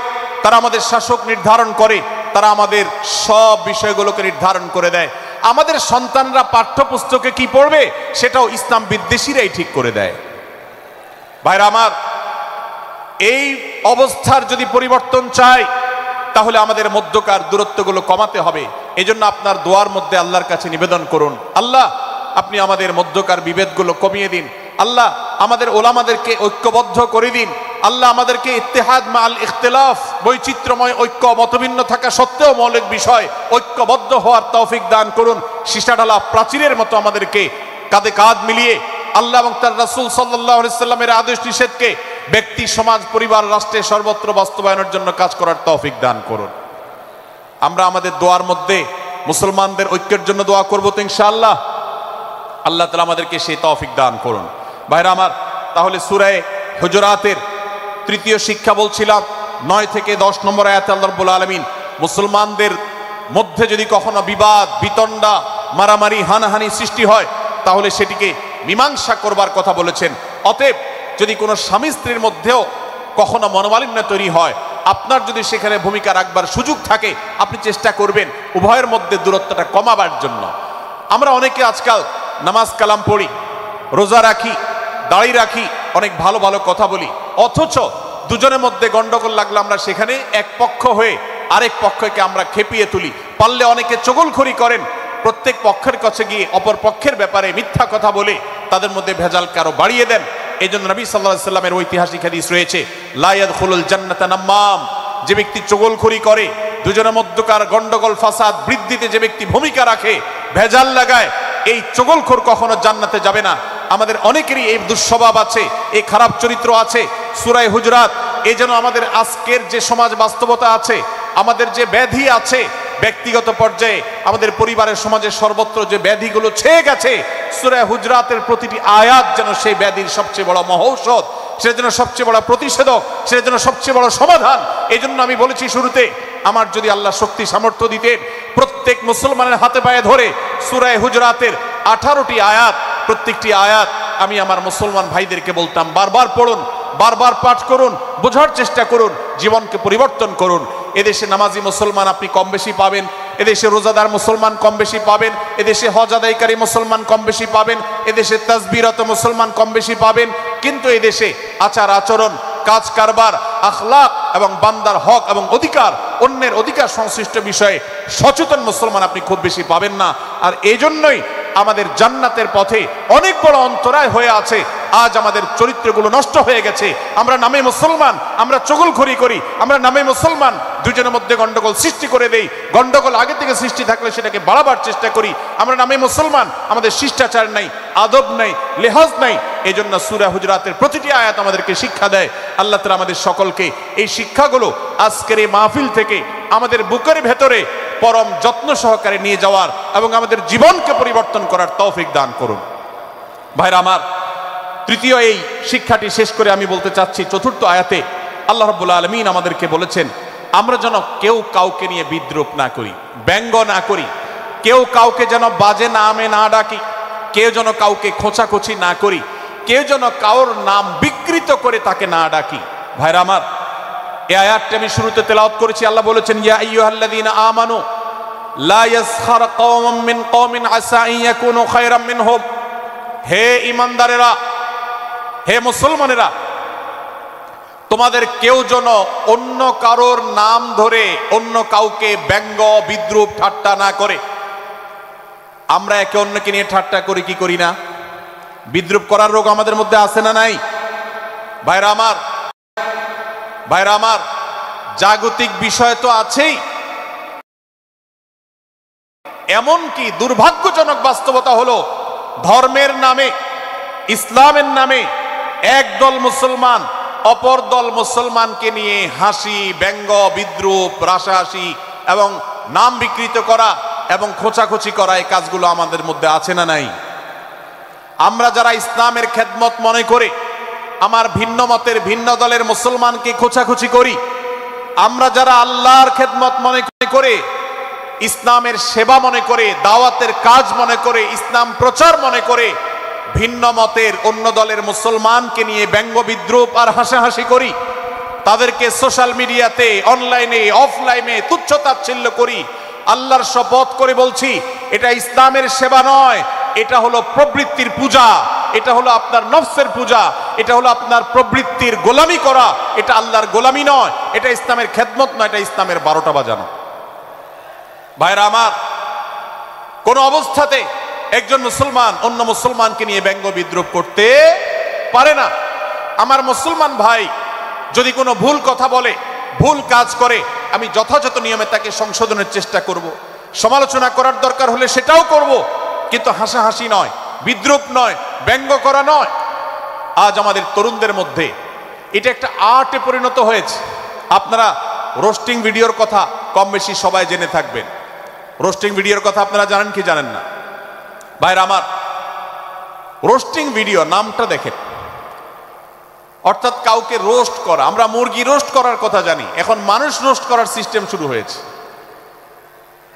Speaker 2: তারা আমাদের শাসক নির্ধারণ করে, তারা আমাদের সব বিষয়গুলোকে নির্ধারণ করে দেয়। আমাদের সন্তানরা পাঠ্যপুস্তকে কি পড়বে সেটাও ইসলাম বিদ্বেষীরাই ঠিক করে দেয়। ভাইরা আমার, এই অবস্থার যদি পরিবর্তন চাই তাহলে আমাদের মধ্যকার দূরত্বগুলো কমাতে হবে। এজন্য আপনার দোয়ার মধ্যে আল্লাহর কাছে নিবেদন করুন, আল্লাহ আপনি আমাদের মধ্যকার বিভেদগুলো কমিয়ে দিন, আল্লাহ আমাদের ওলামাদেরকে ঐক্যবদ্ধ করে দিন, আল্লাহ আমাদেরকে ইত্তেহাদ মাল ইখতিলাফ, বৈচিত্র্যময় ঐক্য, মতভিন্ন থাকা সত্ত্বেও মৌলিক বিষয় ঐক্যবদ্ধ হওয়ার তৌফিক দান করুন। সীসাঢালা প্রাচীরের মতো আমাদেরকে কাঁধে কাঁধ মিলিয়ে আল্লাহ এবং তার রাসূল সাল্লাল্লাহু আলাইহি সাল্লামের আদেশ নিষেধকে ব্যক্তি, সমাজ, পরিবার, রাষ্ট্রে সর্বত্র বাস্তবায়নের জন্য কাজ করার তৌফিক দান করুন। আমরা আমাদের দোয়ার মধ্যে মুসলমানদের ঐক্যের জন্য দোয়া করব তো ইনশাআল্লাহ। আল্লাহ তাআলা আমাদেরকে সেই তৌফিক দান করুন। ভাইরা আমার, তাহলে সূরা হুজুরাতের তৃতীয় শিক্ষা বলছিলাম, 9 থেকে 10 নম্বর আয়াতে আল্লাহ রাব্বুল আলামিন মুসলমানদের মধ্যে যদি কখনো বিবাদ, বিতণ্ডা, মারামারি, হানাহানি সৃষ্টি হয় তাহলে সেটিকে মীমাংসা করবার কথা বলেছেন। অতএব যদি কোনো স্বামী স্ত্রীর মধ্যেও কখনো মনোমালিন্য তৈরি হয়, আপনার যদি সেখানে ভূমিকা রাখবার সুযোগ থাকে, আপনি চেষ্টা করবেন উভয়ের মধ্যে দূরত্বটা কমাবার জন্য। আমরা অনেকে আজকাল নামাজ কালাম পড়ি, রোজা রাখি, দাড়ি রাখি, অনেক ভালো ভালো কথা বলি, অথচ দুজনের মধ্যে গন্ডগোল লাগলে আমরা সেখানে এক পক্ষ হয়ে আরেক পক্ষকে আমরা খেপিয়ে তুলি। পারলে অনেকে চগলখড়ি করেন, প্রত্যেক পক্ষের কাছে গিয়ে অপর পক্ষের ব্যাপারে মিথ্যা কথা বলে তাদের মধ্যে ভেজালকে আরো বাড়িয়ে দেন। এই জন্য নবী সাল্লাল্লাহু আলাইহি সাল্লামের ঐতিহাসিক হাদিস রয়েছে, লা ইয়াদখুলুল জান্নাতা নাম্মাম, যে ব্যক্তি চগলখড়ি করে, দুজনের মধ্যকার গন্ডগোল ফাসাদ বৃদ্ধিতে যে ব্যক্তি ভূমিকা রাখে, ভেজাল লাগায়, এই চগলখোর কখনো জান্নাতে যাবে না। আমাদের অনেকেরই এই দুঃস্বভাব আছে, এই খারাপ চরিত্র আছে। সূরা হুজুরাত, এই যেন আমাদের আজকের যে সমাজ বাস্তবতা আছে, আমাদের যে ব্যাধি আছে, ব্যক্তিগত পর্যায়ে আমাদের পরিবারের, সমাজের সর্বত্র যে ব্যাধিগুলো ছেয়ে গেছে, সূরা হুজুরাতের প্রতিটি আয়াত যেন সেই ব্যাধির সবচেয়ে বড় মহৌষধ, সেটা যেন সবচেয়ে বড় প্রতিষেধক, সেটা যেন সবচেয়ে বড় সমাধান। এই জন্য আমি বলেছি শুরুতে, আমার যদি আল্লাহ শক্তি সামর্থ্য দিতেন, প্রত্যেক মুসলমানের হাতে পায়ে ধরে সূরা হুজুরাতের 18টি আয়াত, প্রত্যেকটি আয়াত আমি আমার মুসলমান ভাইদেরকে বলতাম, বারবার পড়ুন, বারবার পাঠ করুন, বোঝার চেষ্টা করুন, জীবনকে পরিবর্তন করুন। এদেশে নামাজি মুসলমান আপনি কম বেশি পাবেন, এদেশে রোজাদার মুসলমান কম বেশি পাবেন, এদেশে হজ আদায়কারী মুসলমান কম বেশি পাবেন, এদেশে তাসবিরত মুসলমান কম বেশি পাবেন, কিন্তু এদেশে আচার আচরণ, কাজ কারবার, আখলাক এবং বান্দার হক এবং অধিকার, অন্যের অধিকার সংশ্লিষ্ট বিষয়ে সচেতন মুসলমান আপনি খুব বেশি পাবেন না। আর এই জন্যই আমাদের জান্নাতের পথে অনেক বড় অন্তরায় হয়ে আছে। আজ আমাদের চরিত্রগুলো নষ্ট হয়ে গেছে। আমরা নামে মুসলমান, আমরা চগলখড়ি করি, আমরা নামে মুসলমান, দুজনের মধ্যে গন্ডগোল সৃষ্টি করে দেই। গন্ডগোল আগে থেকে সৃষ্টি থাকলে সেটাকে বাড়াবার চেষ্টা করি। আমরা নামে মুসলমান, আমাদের শিষ্টাচার নাই, আদব নাই, লেহাজ নাই। এই জন্য সূরা হুজুরাতের প্রতিটি আয়াত আমাদেরকে শিক্ষা দেয়। আল্লাহ তাআলা আমাদের সকলকে এই শিক্ষাগুলো আজকের এই মাহফিল থেকে আমাদের বুকের ভেতরে পরম যত্ন সহকারে নিয়ে যাওয়ার এবং আমাদের জীবনকে পরিবর্তন করার তৌফিক দান করুন। ভাইরা আমার, তৃতীয় এই শিক্ষাটি শেষ করে আমি বলতে চাচ্ছি, চতুর্থ আয়াতে আল্লাহ রাব্বুল আলামিন আমাদেরকে বলেছেন আমরা যেন কেউ কাউকে নিয়ে বিদ্রূপ না করি, ব্যঙ্গ না করি, কেউ কাউকে যেন বাজে নামে না ডাকি, কেউ যেন কাউকে খোঁচাখুচি না করি, কেউ যেন কারোর নাম বিকৃত করে তাকে না ডাকি। ভাইরা আমার, এই আয়াতটি আমি শুরুতে তেলাওয়াত করেছি। আল্লাহ বলেছেন ইয়া আইয়ুহাল্লাযীনা আমানু লা ইয়াসখার কওমুম মিন কওমিন আসা আন ইয়াকুনু খায়রাম মিনহুম। হে ঈমানদারেরা, হে মুসলমানেরা, তোমাদের কেউ যেন অন্য কারোর নাম ধরে অন্য কাউকে ব্যঙ্গ বিদ্রূপ ঠাট্টা না করে। আমরা একে অন্যকে নিয়ে ঠাট্টা করি কি করি না? বিদ্রূপ করার রোগ আমাদের মধ্যে আছে না নাই? ভাইরা আমার, ভাইরা আমার, জাগতিক বিষয় তো আছেই, এমনকি দুর্ভাগ্যজনক বাস্তবতা হলো ধর্মের নামে, ইসলামের নামে একদল মুসলমান অপর দল মুসলমানকে নিয়ে হাসি, ব্যঙ্গ, বিদ্রূপ, রাশাহাসি এবং নাম বিকৃত করা এবং খোঁচাখুচি করা, এই কাজগুলো আমাদের মধ্যে আছে না নাই? আমরা যারা ইসলামের খেদমত মনে করে আমার ভিন্ন মতের ভিন্ন দলের মুসলমানকে খোঁচাখুচি করি, আমরা যারা আল্লাহর খেদমত মনে করে, ইসলামের সেবা মনে করে, দাওয়াতের কাজ মনে করে, ইসলাম প্রচার মনে করে ভিন্ন মতের অন্য দলের মুসলমানকে নিয়ে ব্যঙ্গ বিদ্রূপ আর হাসাহাসি করি, তাদেরকে সোশ্যাল মিডিয়াতে, অনলাইনে, অফলাইনে তুচ্ছ তাচ্ছিল্য করি, আল্লাহর শপথ করে বলছি এটা ইসলামের সেবা নয়, এটা হলো প্রবৃত্তির পূজা, এটা হলো আপনার নফসের পূজা, এটা হলো আপনার প্রবৃত্তির গোলামি করা, এটা আল্লাহর গোলামি নয়, এটা ইসলামের খেদমত নয়, এটা ইসলামের 12টা বাজানো। ভাইরা আমার, কোন অবস্থাতে একজন মুসলমান অন্য মুসলমানকে নিয়ে ব্যঙ্গ বিদ্রূপ করতে পারে না। আমার মুসলমান ভাই যদি কোনো ভুল কথা বলে, ভুল কাজ করে, আমি যথাযথ নিয়মে তাকে সংশোধনের চেষ্টা করব, সমালোচনা করার দরকার হলে সেটাও করব, কিন্তু হাসাহাসি নয়, বিদ্রূপ নয়, ব্যঙ্গ করা নয়। আজ আমাদের তরুণদের মধ্যে এটা একটা আর্টে পরিণত হয়েছে। আপনারা রোস্টিং ভিডিওর কথা কম বেশি সবাই জেনে থাকবেন। রোস্টিং ভিডিওর কথা আপনারা জানেন কি জানেন না? ভাইরা আমার, রোস্টিং ভিডিও নামটা দেখেন, অর্থাৎ কাউকে রোস্ট করা। আমরা মুরগি রোস্ট করার কথা জানি, এখন মানুষ রোস্ট করার সিস্টেম শুরু হয়েছে।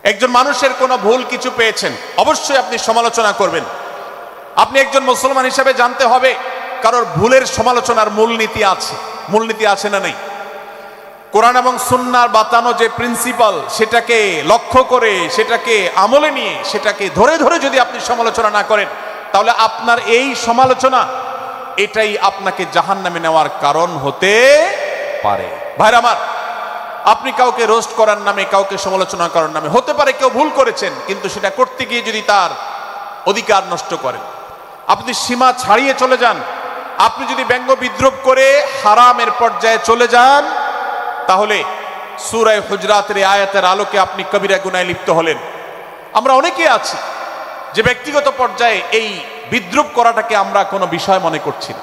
Speaker 2: একজন মানুষের কোনো ভুল কিছু পেয়েছেন, অবশ্যই আপনি সমালোচনা করবেন। আপনি একজন মুসলমান হিসেবে জানতে হবে কারোর ভুলের সমালোচনার মূলনীতি আছে, মূলনীতি আছে না নেই। কোরআন এবং সুন্নাহর বাতানো যে প্রিন্সিপাল, সেটাকে লক্ষ্য করে, সেটাকে আমলে নিয়ে, সেটাকে ধরে ধরে যদি আপনি সমালোচনা না করেন, তাহলে আপনার এই সমালোচনা এটাই আপনাকে জাহান্নামে নেওয়ার কারণ হতে পারে। ভাইরা আমার, আপনি কাউকে রোস্ট করার নামে, কাউকে সমালোচনা করার নামে, হতে পারে কেউ ভুল করেছেন, কিন্তু সেটা করতে গিয়ে যদি তার অধিকার নষ্ট করেন, আপনি সীমা ছাড়িয়ে চলে যান, আপনি যদি ব্যঙ্গ বিদ্রূপ করে হারামের পর্যায়ে চলে যান, তাহলে সূরা হুজরাতের আয়াতের আলোকে আপনি কবিরা গুনাহে লিপ্ত হলেন। আমরা অনেকে আছি যে ব্যক্তিগত পর্যায়ে এই বিদ্রূপ করাটাকে আমরা কোনো বিষয় মনে করছি না।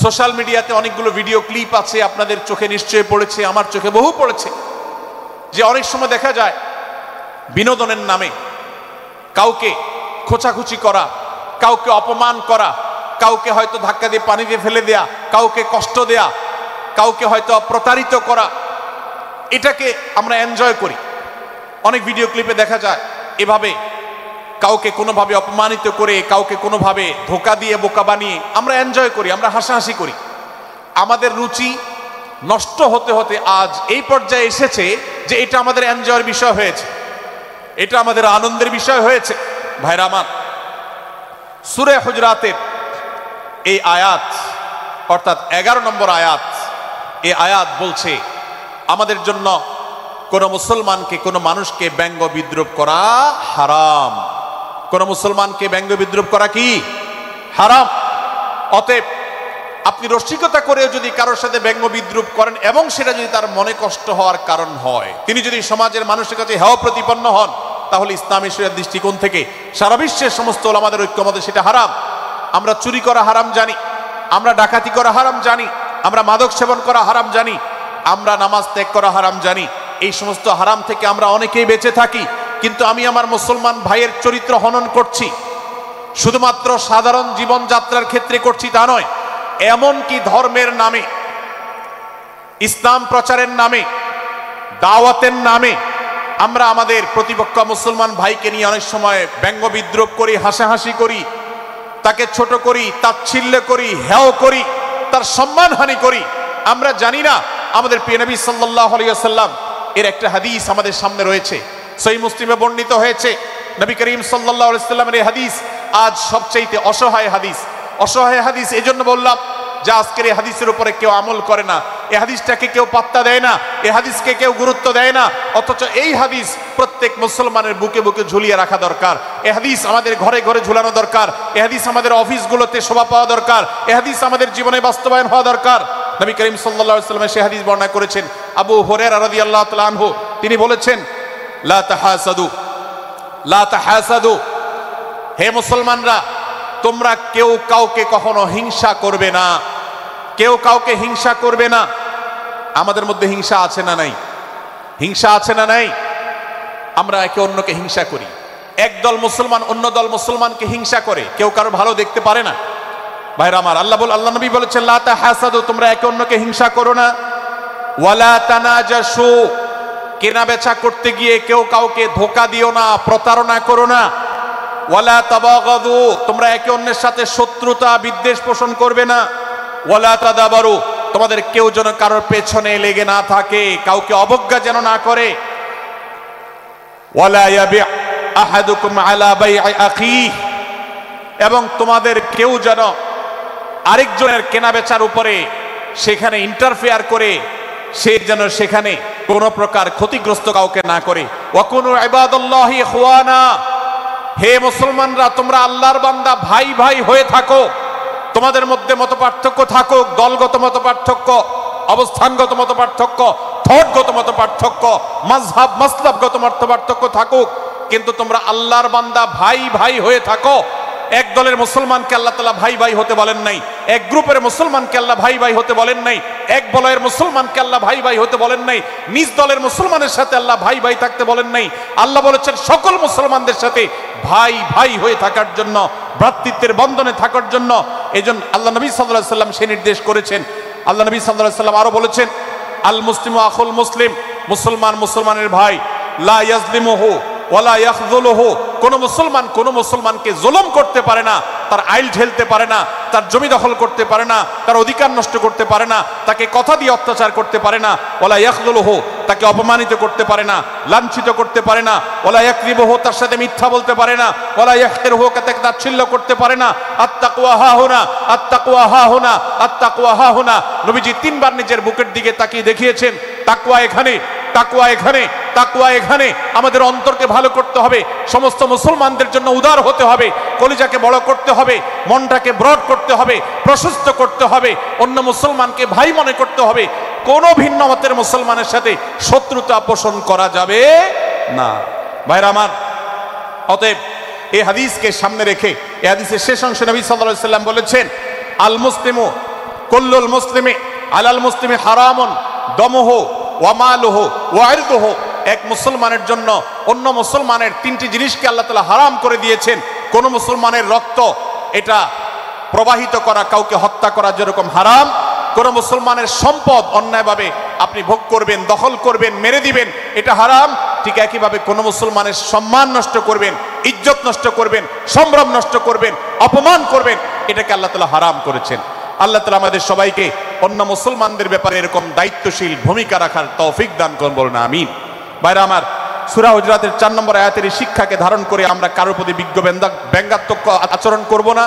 Speaker 2: সোশ্যাল মিডিয়াতে অনেকগুলো ভিডিও ক্লিপ আছে, আপনাদের চোখে নিশ্চয়ই পড়েছে, আমার চোখে বহু পড়েছে, যে অনেক সময় দেখা যায় বিনোদনের নামে কাউকে খোঁচাখুচি করা, কাউকে অপমান করা, কাউকে হয়তো ধাক্কা দিয়ে পানিতে ফেলে দেয়া, কাউকে কষ্ট দেয়া, কাউকে হয়তো প্রতারিত করা, এটাকে আমরা এনজয় করি। অনেক ভিডিও ক্লিপে দেখা যায় এভাবে কাউকে কোনোভাবে অপমানিত করে, কাউকে কোনোভাবে ধোঁকা দিয়ে বোকা বানিয়ে আমরা এনজয় করি, আমরা হাসাহাসি করি। আমাদের রুচি নষ্ট হতে হতে আজ এই পর্যায়ে এসেছে যে এটা আমাদের এনজয়ের বিষয় হয়েছে, এটা আমাদের আনন্দের বিষয় হয়েছে। ভাইরা আমার, সূরা হুজরাতের এই আয়াত, অর্থাৎ 11 নম্বর আয়াত, এই আয়াত বলছে আমাদের জন্য কোন মুসলমানকে, কোন মানুষকে ব্যঙ্গ বিদ্রূপ করা হারাম। কোন মুসলমানকে ব্যঙ্গ বিদ্রূপ করা কি হারাম। অতএব আপনি রসিকতা করেও যদি কারোর সাথে ব্যঙ্গ বিদ্রূপ করেন এবং সেটা যদি তার মনে কষ্ট হওয়ার কারণ হয়, তিনি যদি সমাজের মানুষের কাছে হেয় প্রতিপন্ন হন, তাহলে ইসলামী শরিয়ার দৃষ্টিকোণ থেকে সারা বিশ্বের সমস্ত ওলামাদের ঐক্যমতে সেটা হারাম। আমরা চুরি করা হারাম জানি, আমরা ডাকাতি করা হারাম জানি, আমরা মাদক সেবন করা হারাম জানি, আমরা নামাজ ত্যাগ করা হারাম জানি। এই সমস্ত হারাম থেকে আমরা অনেকেই বেঁচে থাকি, কিন্তু আমি আমার মুসলমান ভাইয়ের চরিত্র হনন করছি, শুধুমাত্র সাধারণ জীবনযাত্রার ক্ষেত্রে করছি তা নয়, এমন কি ধর্মের নামে, ইসলাম প্রচারের নামে, দাওয়াতের নামে আমরা আমাদের প্রতিপক্ষ মুসলমান ভাইকে নিয়ে অনেক সময় ব্যঙ্গ বিদ্রুপ করি, হাসাহাসি করি, তাকে ছোট করি, তাচ্ছিল্য করি, হেয় করি, তার সম্মানহানি করি। আমরা জানি না আমাদের প্রিয় নবী সাল্লাল্লাহু আলাইহি ওয়াসাল্লাম এর একটা হাদিস আমাদের সামনে রয়েছে, সহিহ মুসলিমে বর্ণিত হয়েছে। নবী করিম সাল্লাল্লাহু আলাইহি ওয়াসাল্লামের এই হাদিস আজ সবচেয়ে অসহায় হাদিস। অসহায় হাদিস এজন্য বললাম যে আজকের এই হাদিসের উপরে কেউ আমল করে না, এই হাদিসটাকে কেউ পাত্তা দেয় না, এই হাদিসকে কেউ গুরুত্ব দেয় না। অথচ এই হাদিস প্রত্যেক মুসলমানের বুকে বুকে ঝুলিয়ে রাখা দরকার। এই হাদিস আমাদের ঘরে ঘরে ঝুলানো দরকার। এই হাদিস আমাদের অফিসগুলোতে শোভা পাওয়া দরকার। এই হাদিস আমাদের জীবনে বাস্তবায়ন হওয়া দরকার। নবী করিম সাল্লাল্লাহু আলাইহি ওয়াসাল্লাম সেই হাদিস বর্ণনা করেছেন। আবু হুরায়রা রাদিয়াল্লাহু তাআলা আনহু তিনি বলেছেন, লা তাহাসাদু, লা তাহাসাদু, হে মুসলমানরা তোমরা কেউ কাউকে কখনো হিংসা করবে না, কেউ কাউকে হিংসা করবে না। আমাদের মধ্যে হিংসা আছে না নাই? হিংসা আছে না নাই? আমরা একে অন্যকে হিংসা করি। একদল মুসলমান অন্য দল মুসলমানকে হিংসা করে, কেউ কারো ভালো দেখতে পারে না। ভাইরা আমার, আল্লাহ নবী বলেছেন, লা তাহাসাদু, তোমরা একে অন্যকে হিংসা করো না। ওয়ালা তানাজাসু, কেনা বেচা করতে গিয়ে কেউ কাউকে ধোঁকা দিও না, প্রতারণা করো না। ওয়ালা তাবাগাদু, তোমরা একে অন্যের সাথে শত্রুতা বিদ্বেষ পোষণ করবে না। ওয়ালা তাদাবারু, তোমাদের কেউ যেন কারোর পেছনে লেগে না থাকে, কাউকে অবজ্ঞা যেন না করে। ওয়ালা ইয়াবি আহাদুকুম আলা বাই'i আখিহি, এবং তোমাদের কেউ যেন আরেকজনের কেনাবেচার উপরে সেখানে ইন্টারফেয়ার করে সে যেন সেখানে কোনো প্রকার ক্ষতিগ্রস্ত কাউকে না করে। ওয়াকুনু ইবাদাল্লাহি ইখওয়ানা, হে মুসলমানরা তোমরা আল্লাহর বান্দা ভাই ভাই হয়ে থাকো। তোমাদের মধ্যে মত পার্থক্য থাকুক, দলগত মত পার্থক্য, অবস্থানগত মত পার্থক্য, থটগত মত পার্থক্য, মাযহাব মাসলাবগত মত পার্থক্য থাকুক, কিন্তু তোমরা আল্লাহর বান্দা ভাই ভাই হয়ে থাকো। এক দলের মুসলমানকে আল্লাহ তাআলা ভাই ভাই হতে বলেন নাই, এক গ্রুপের মুসলমানকে আল্লাহ ভাই ভাই হতে বলেন নাই, এক বলয়ের মুসলমানকে আল্লাহ ভাই ভাই হতে বলেন নাই, নিজ দলের মুসলমানের সাথে আল্লাহ ভাই ভাই থাকতে বলেন নাই। আল্লাহ বলেছেন সকল মুসলমানদের সাথে ভাই ভাই হয়ে থাকার জন্য, ভ্রাতৃত্বের বন্ধনে থাকার জন্য। এজন্য আল্লাহ নবী সাল্লাল্লাহু আলাইহি ওয়াসাল্লাম সে নির্দেশ করেছেন। আল্লাহ নবী সাল্লাল্লাহু আলাইহি ওয়াসাল্লাম আরো বলেছেন, আল মুসলিমু আখুল মুসলিম, মুসলমান মুসলমানের ভাই, লা ইয়াজলিমুহু ওয়ালা ইয়াখযুলুহু, কোন মুসলমান কোন মুসলমানকে জুলুম করতে পারে না, তার আইল ঠেলতে পারে না, তার জমি দখল করতে পারে না, তার অধিকার নষ্ট করতে পারে না, তাকে কথা দিয়ে অত্যাচার করতে পারে না। ওয়ালা ইয়াখযুলুহু, তাকে অপমানিত করতে পারে না, লাঞ্ছিত করতে পারে না। ওয়ালা ইয়াকযিবুহু, তার সাথে মিথ্যা বলতে পারে না। ওয়ালা ইয়াহকিরুহু, তাকে তাচ্ছিল্য করতে পারে না। আত-তাকওয়া হাহুনা, আত-তাকওয়া হাহুনা, আত-তাকওয়া হাহুনা। নবীজি তিনবার নিজের বুকের দিকে তাকিয়ে দেখিয়েছেন, তাকওয়া এখানে, তাকওয়া এখানে, তাকওয়া এখানে। আমাদের অন্তরকে ভালো করতে হবে, সমস্ত মুসলমানদের জন্য উদার হতে হবে, কলিজাকে বড় করতে হবে, মনটাকে ব্রড করতে হবে, প্রশস্ত করতে হবে, অন্য মুসলমানকে ভাই মনে করতে হবে। কোন ভিন্ন মতের মুসলমানের সাথে শত্রুতা পোষণ করা যাবে না। ভাইরা আমার, অতএব এই হাদিসকে সামনে রেখে এই হাদিসের শেষ অংশে নবী সাল্লাল্লাহু আলাইহি ওয়াসাল্লাম বলেছেন, আল মুসলিমু কুল্লুল মুসলিমি আলাল মুসলিমি হারামুন দমুহু ওয়া মালুহু ওয়া ইরদুহু। এক মুসলমানের জন্য অন্য মুসলমানের তিনটি জিনিসকে আল্লাহ তাআলা হারাম করে দিয়েছেন। কোন মুসলমানের রক্ত এটা প্রবাহিত করা, কাউকে হত্যা করা যেরকম হারাম, কোন মুসলমানের সম্পদ অন্যায়ভাবে আপনি ভোগ করবেন, দখল করবেন, মেরে দিবেন, এটা হারাম। ঠিক একইভাবে কোন মুসলমানের সম্মান নষ্ট করবেন, ইজ্জত নষ্ট করবেন, সম্ভ্রম নষ্ট করবেন, অপমান করবেন, এটাকে আল্লাহ তাআলা হারাম করেছেন। আল্লাহ তাআলা আমাদের সবাইকে অন্য মুসলমানদের ব্যাপারে এরকম দায়িত্বশীল ভূমিকা রাখার তৌফিক দান করুন, বলুন আমিন। ভাইরা আমার, সূরা হুজুরাতের 4 নম্বর আয়াতের এই শিক্ষাকে ধারণ করে আমরা কারোর প্রতি বিজ্ঞ ব্যঙ্গাত্মক আচরণ করব না।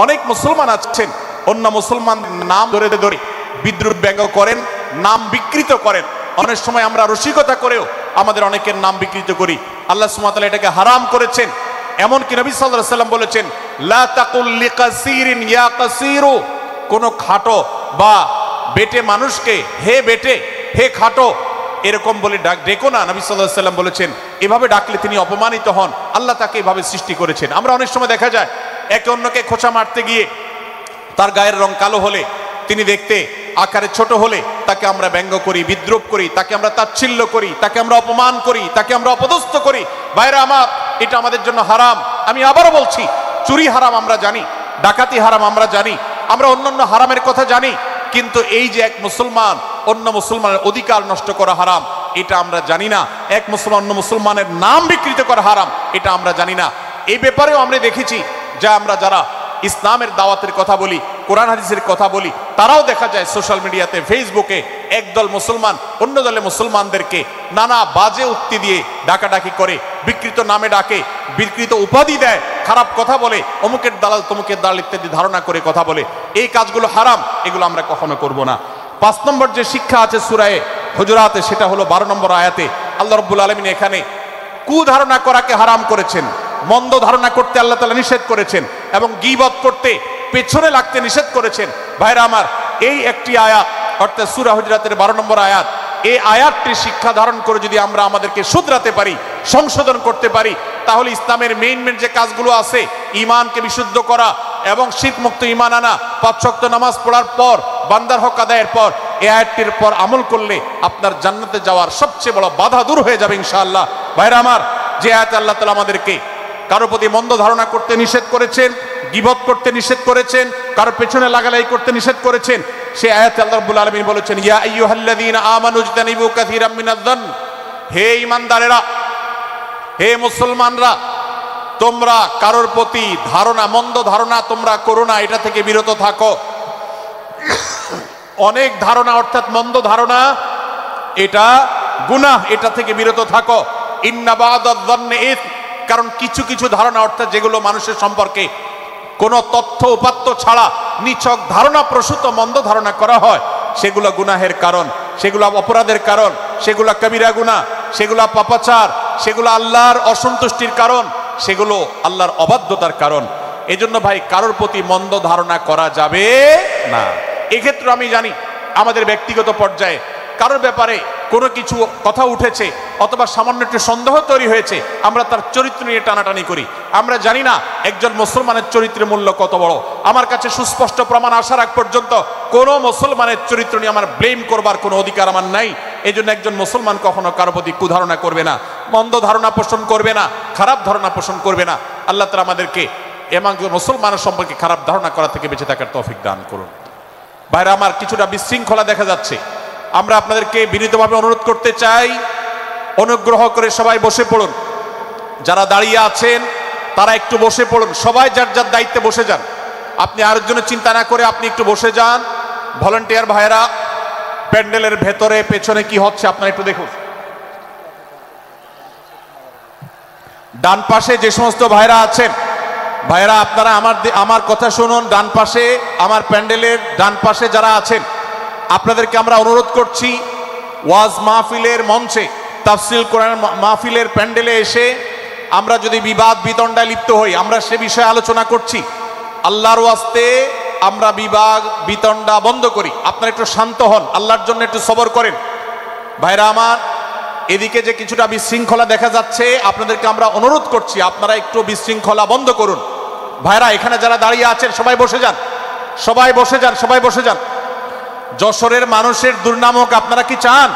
Speaker 2: অনেক মুসলমান আছেন অন্য মুসলমানদের নাম ধরে ধরে বিদ্রুপ ব্যঙ্গ করেন, নাম বিকৃত করেন। অনেক সময় আমরা রসিকতা করেও আমাদের অনেকের নাম বিকৃত করি। আল্লাহ সুবহানাহু ওয়া তাআলা এটাকে হারাম করেছেন। এমনকি নবী সাল্লাল্লাহু আলাইহি ওয়াসাল্লাম বলেছেন, লা তাকুল লিকাসিরিন ইয়া কাসিরু, কোন খাটো বা বেটে মানুষকে হে বেটে, হে খাটো এরকম বলে ডেকো না। নবী সাল্লাল্লাহু আলাইহি ওয়াসাল্লাম বলেছেন, এভাবে ডাকলে তিনি অপমানিত হন। আল্লাহ তাকে এভাবে সৃষ্টি করেছেন। আমরা অনেক সময় দেখা যায় একে অন্যকে খোঁচা মারতে গিয়ে তার গায়ের রং কালো হলে, তিনি দেখতে আকারে ছোট হলে তাকে আমরা ব্যঙ্গ করি, বিদ্রুপ করি, তাকে আমরা তাচ্ছিল্য করি, তাকে আমরা অপমান করি, তাকে আমরা অপদস্থ করি। ভাইরা আমার, এটা আমাদের জন্য হারাম। আমি আবারও বলছি, চুরি হারাম আমরা জানি, ডাকাতি হারাম আমরা জানি, আমরা অন্যান্য হারামের কথা জানি, কিন্তু এই যে এক মুসলমান অন্য মুসলমানের অধিকার নষ্ট করা হারাম, এটা আমরা জানি না। এক মুসলমান অন্য মুসলমানের নাম বিকৃত করা হারাম, এটা আমরা জানি না। এই ব্যাপারেও আমরা দেখেছি যে আমরা যারা ইসলামের দাওয়াতের কথা বলি, কোরআন হাদিসের কথা বলি, তারাও দেখা যায় সোশ্যাল মিডিয়াতে, ফেসবুকে একদল মুসলমান অন্য দলে মুসলমানদেরকে নানা বাজে উক্তি দিয়ে ডাকাডাকি করে, বিকৃত নামে ডাকে, বিকৃত উপাধি দেয়, খারাপ কথা বলে, অমুকের দালাল তমুকের দালাল ইত্যাদি ধারণা করে কথা বলে। এই কাজগুলো হারাম, এগুলো আমরা কখনো করব না। 5 নম্বর যে শিক্ষা আছে সূরা হুজুরাতে, সেটা হলো 12 নম্বর আয়াতে আল্লাহ রাব্বুল আলামিন এখানে কুধারণা করাকে হারাম করেছেন, মন্দ ধারণা করতে আল্লাহ তাআলা নিষেধ করেছেন, এবং গীবত করতে, পেছনে লাগতে নিষেধ করেছেন। ভাইরা আমার, এই একটি আয়াত অর্থাৎ সূরা হুজুরাতের 12 নম্বর আয়াত, এই আয়াতটি শিক্ষা ধারণ করে যদি আমরা আমাদেরকে শুধরাতে পারি, সংশোধন করতে পারি, তাহলে ইসলামের মেইন যে কাজগুলো আছে, ঈমানকে বিশুদ্ধ করা এবং শিরক মুক্ত ঈমান আনা, 5 ওয়াক্ত নামাজ পড়ার পর, বান্দার হক আদায়ের পর, এই আয়াতটির পর আমল করলে আপনার জান্নাতে যাওয়ার সবচেয়ে বড় বাধা দূর হয়ে যাবে ইনশাআল্লাহ। ভাইরা আমার, যে আয়াতে আল্লাহ তাআলা আমাদেরকে কারো প্রতি মন্দ ধারণা করতে নিষেধ করেছেন, গীবত করতে নিষেধ করেছেন, কারো পেছনে লাগালাই করতে নিষেধ করেছেন, সে আয়াতে আল্লাহ রাব্বুল আলামিন বলেছেন, ইয়া আইয়ুহাল্লাযীনা আমানু ইজতানিবু কাসীরাম মিনায-যন্ন, হে ঈমানদারেরা, হে মুসলমানরা, তোমরা কারোর প্রতি ধারণা, মন্দ ধারণা তোমরা করো না, এটা থেকে বিরত থাকো। অনেক ধারণা অর্থাৎ মন্দ ধারণা, এটা গুনাহ, এটা থেকে বিরত থাকো। ইন্না বা'দায-যন্নি ইসম, কারণ কিছু কিছু ধারণা অর্থাৎ যেগুলো মানুষের সম্পর্কে কোনো তথ্য উপাত্ত ছাড়া নিছক ধারণা প্রসূত মন্দ ধারণা করা হয়, সেগুলো গুনাহের কারণ, সেগুলো অপরাধের কারণ, সেগুলো কবিরা গুনাহ, সেগুলো পাপাচার, সেগুলো আল্লাহর অসন্তুষ্টির কারণ, সেগুলো আল্লাহর অবাধ্যতার কারণ। এজন্য ভাই, কারোর প্রতি মন্দ ধারণা করা যাবে না। এক্ষেত্রে আমি জানি আমাদের ব্যক্তিগত পর্যায়ে কারোর ব্যাপারে কোনো কিছু কথা উঠেছে অথবা সামান্য একটু সন্দেহ তৈরি হয়েছে, আমরা তার চরিত্র নিয়ে টানাটানি করি। আমরা জানি না একজন মুসলমানের চরিত্রের মূল্য কত বড়। আমার কাছে সুস্পষ্ট প্রমাণ আসার আগ পর্যন্ত কোনো মুসলমানের চরিত্র নিয়ে আমার ব্লেম করবার কোনো অধিকার আমার নাই। এই জন্য একজন মুসলমান কখনো কারো প্রতি কুধারণা করবে না, মন্দ ধারণা পোষণ করবে না, খারাপ ধারণা পোষণ করবে না। আল্লাহ তাআলা আমাদেরকে এবং মুসলমানের সম্পর্কে খারাপ ধারণা করা থেকে বেঁচে থাকার তৌফিক দান করুন। ভাইরা আমার, কিছুটা বিশৃঙ্খলা দেখা যাচ্ছে। আমরা আপনাদেরকে বিনীতভাবে অনুরোধ করতে চাই, অনুগ্রহ করে সবাই বসে পড়ুন। যারা দাঁড়িয়ে আছেন তারা একটু বসে পড়ুন, সবাই যার যার দায়িত্বে বসে যান। আপনি আরেকজনের চিন্তা না করে আপনি একটু বসে যান। ভলান্টিয়ার ভাইরা, প্যান্ডেলের ভেতরে পেছনে কি হচ্ছে আপনারা একটু দেখুন। ডান পাশে যে সমস্ত ভাইরা আছেন, ভাইরা আপনারা আমার কথা শুনুন। ডান পাশে, আমার প্যান্ডেলের ডান পাশে যারা আছেন, আপনাদেরকে আমরা অনুরোধ করছি, ওয়াজ মাহফিলের মঞ্চে, তাফসীর কোরআন মাহফিলের প্যান্ডেলে এসে আমরা যদি বিবাদ বিতণ্ডায় লিপ্ত হই, আমরা সে বিষয়ে আলোচনা করছি, আল্লাহর ওয়াস্তে আমরা বিবাদ বিতণ্ডা বন্ধ করি। আপনারা একটু শান্ত হন, আল্লাহর জন্য একটু সবর করেন। ভাইরা আমার, এদিকে যে কিছুটা বিশৃঙ্খলা দেখা যাচ্ছে, আপনাদেরকে আমরা অনুরোধ করছি আপনারা একটু বিশৃঙ্খলা বন্ধ করুন। ভাইরা, এখানে যারা দাঁড়িয়ে আছেন সবাই বসে যান, সবাই বসে যান, সবাই বসে যান। যশোরের মানুষের দুর্নাম হোক, আপনারা কি চান?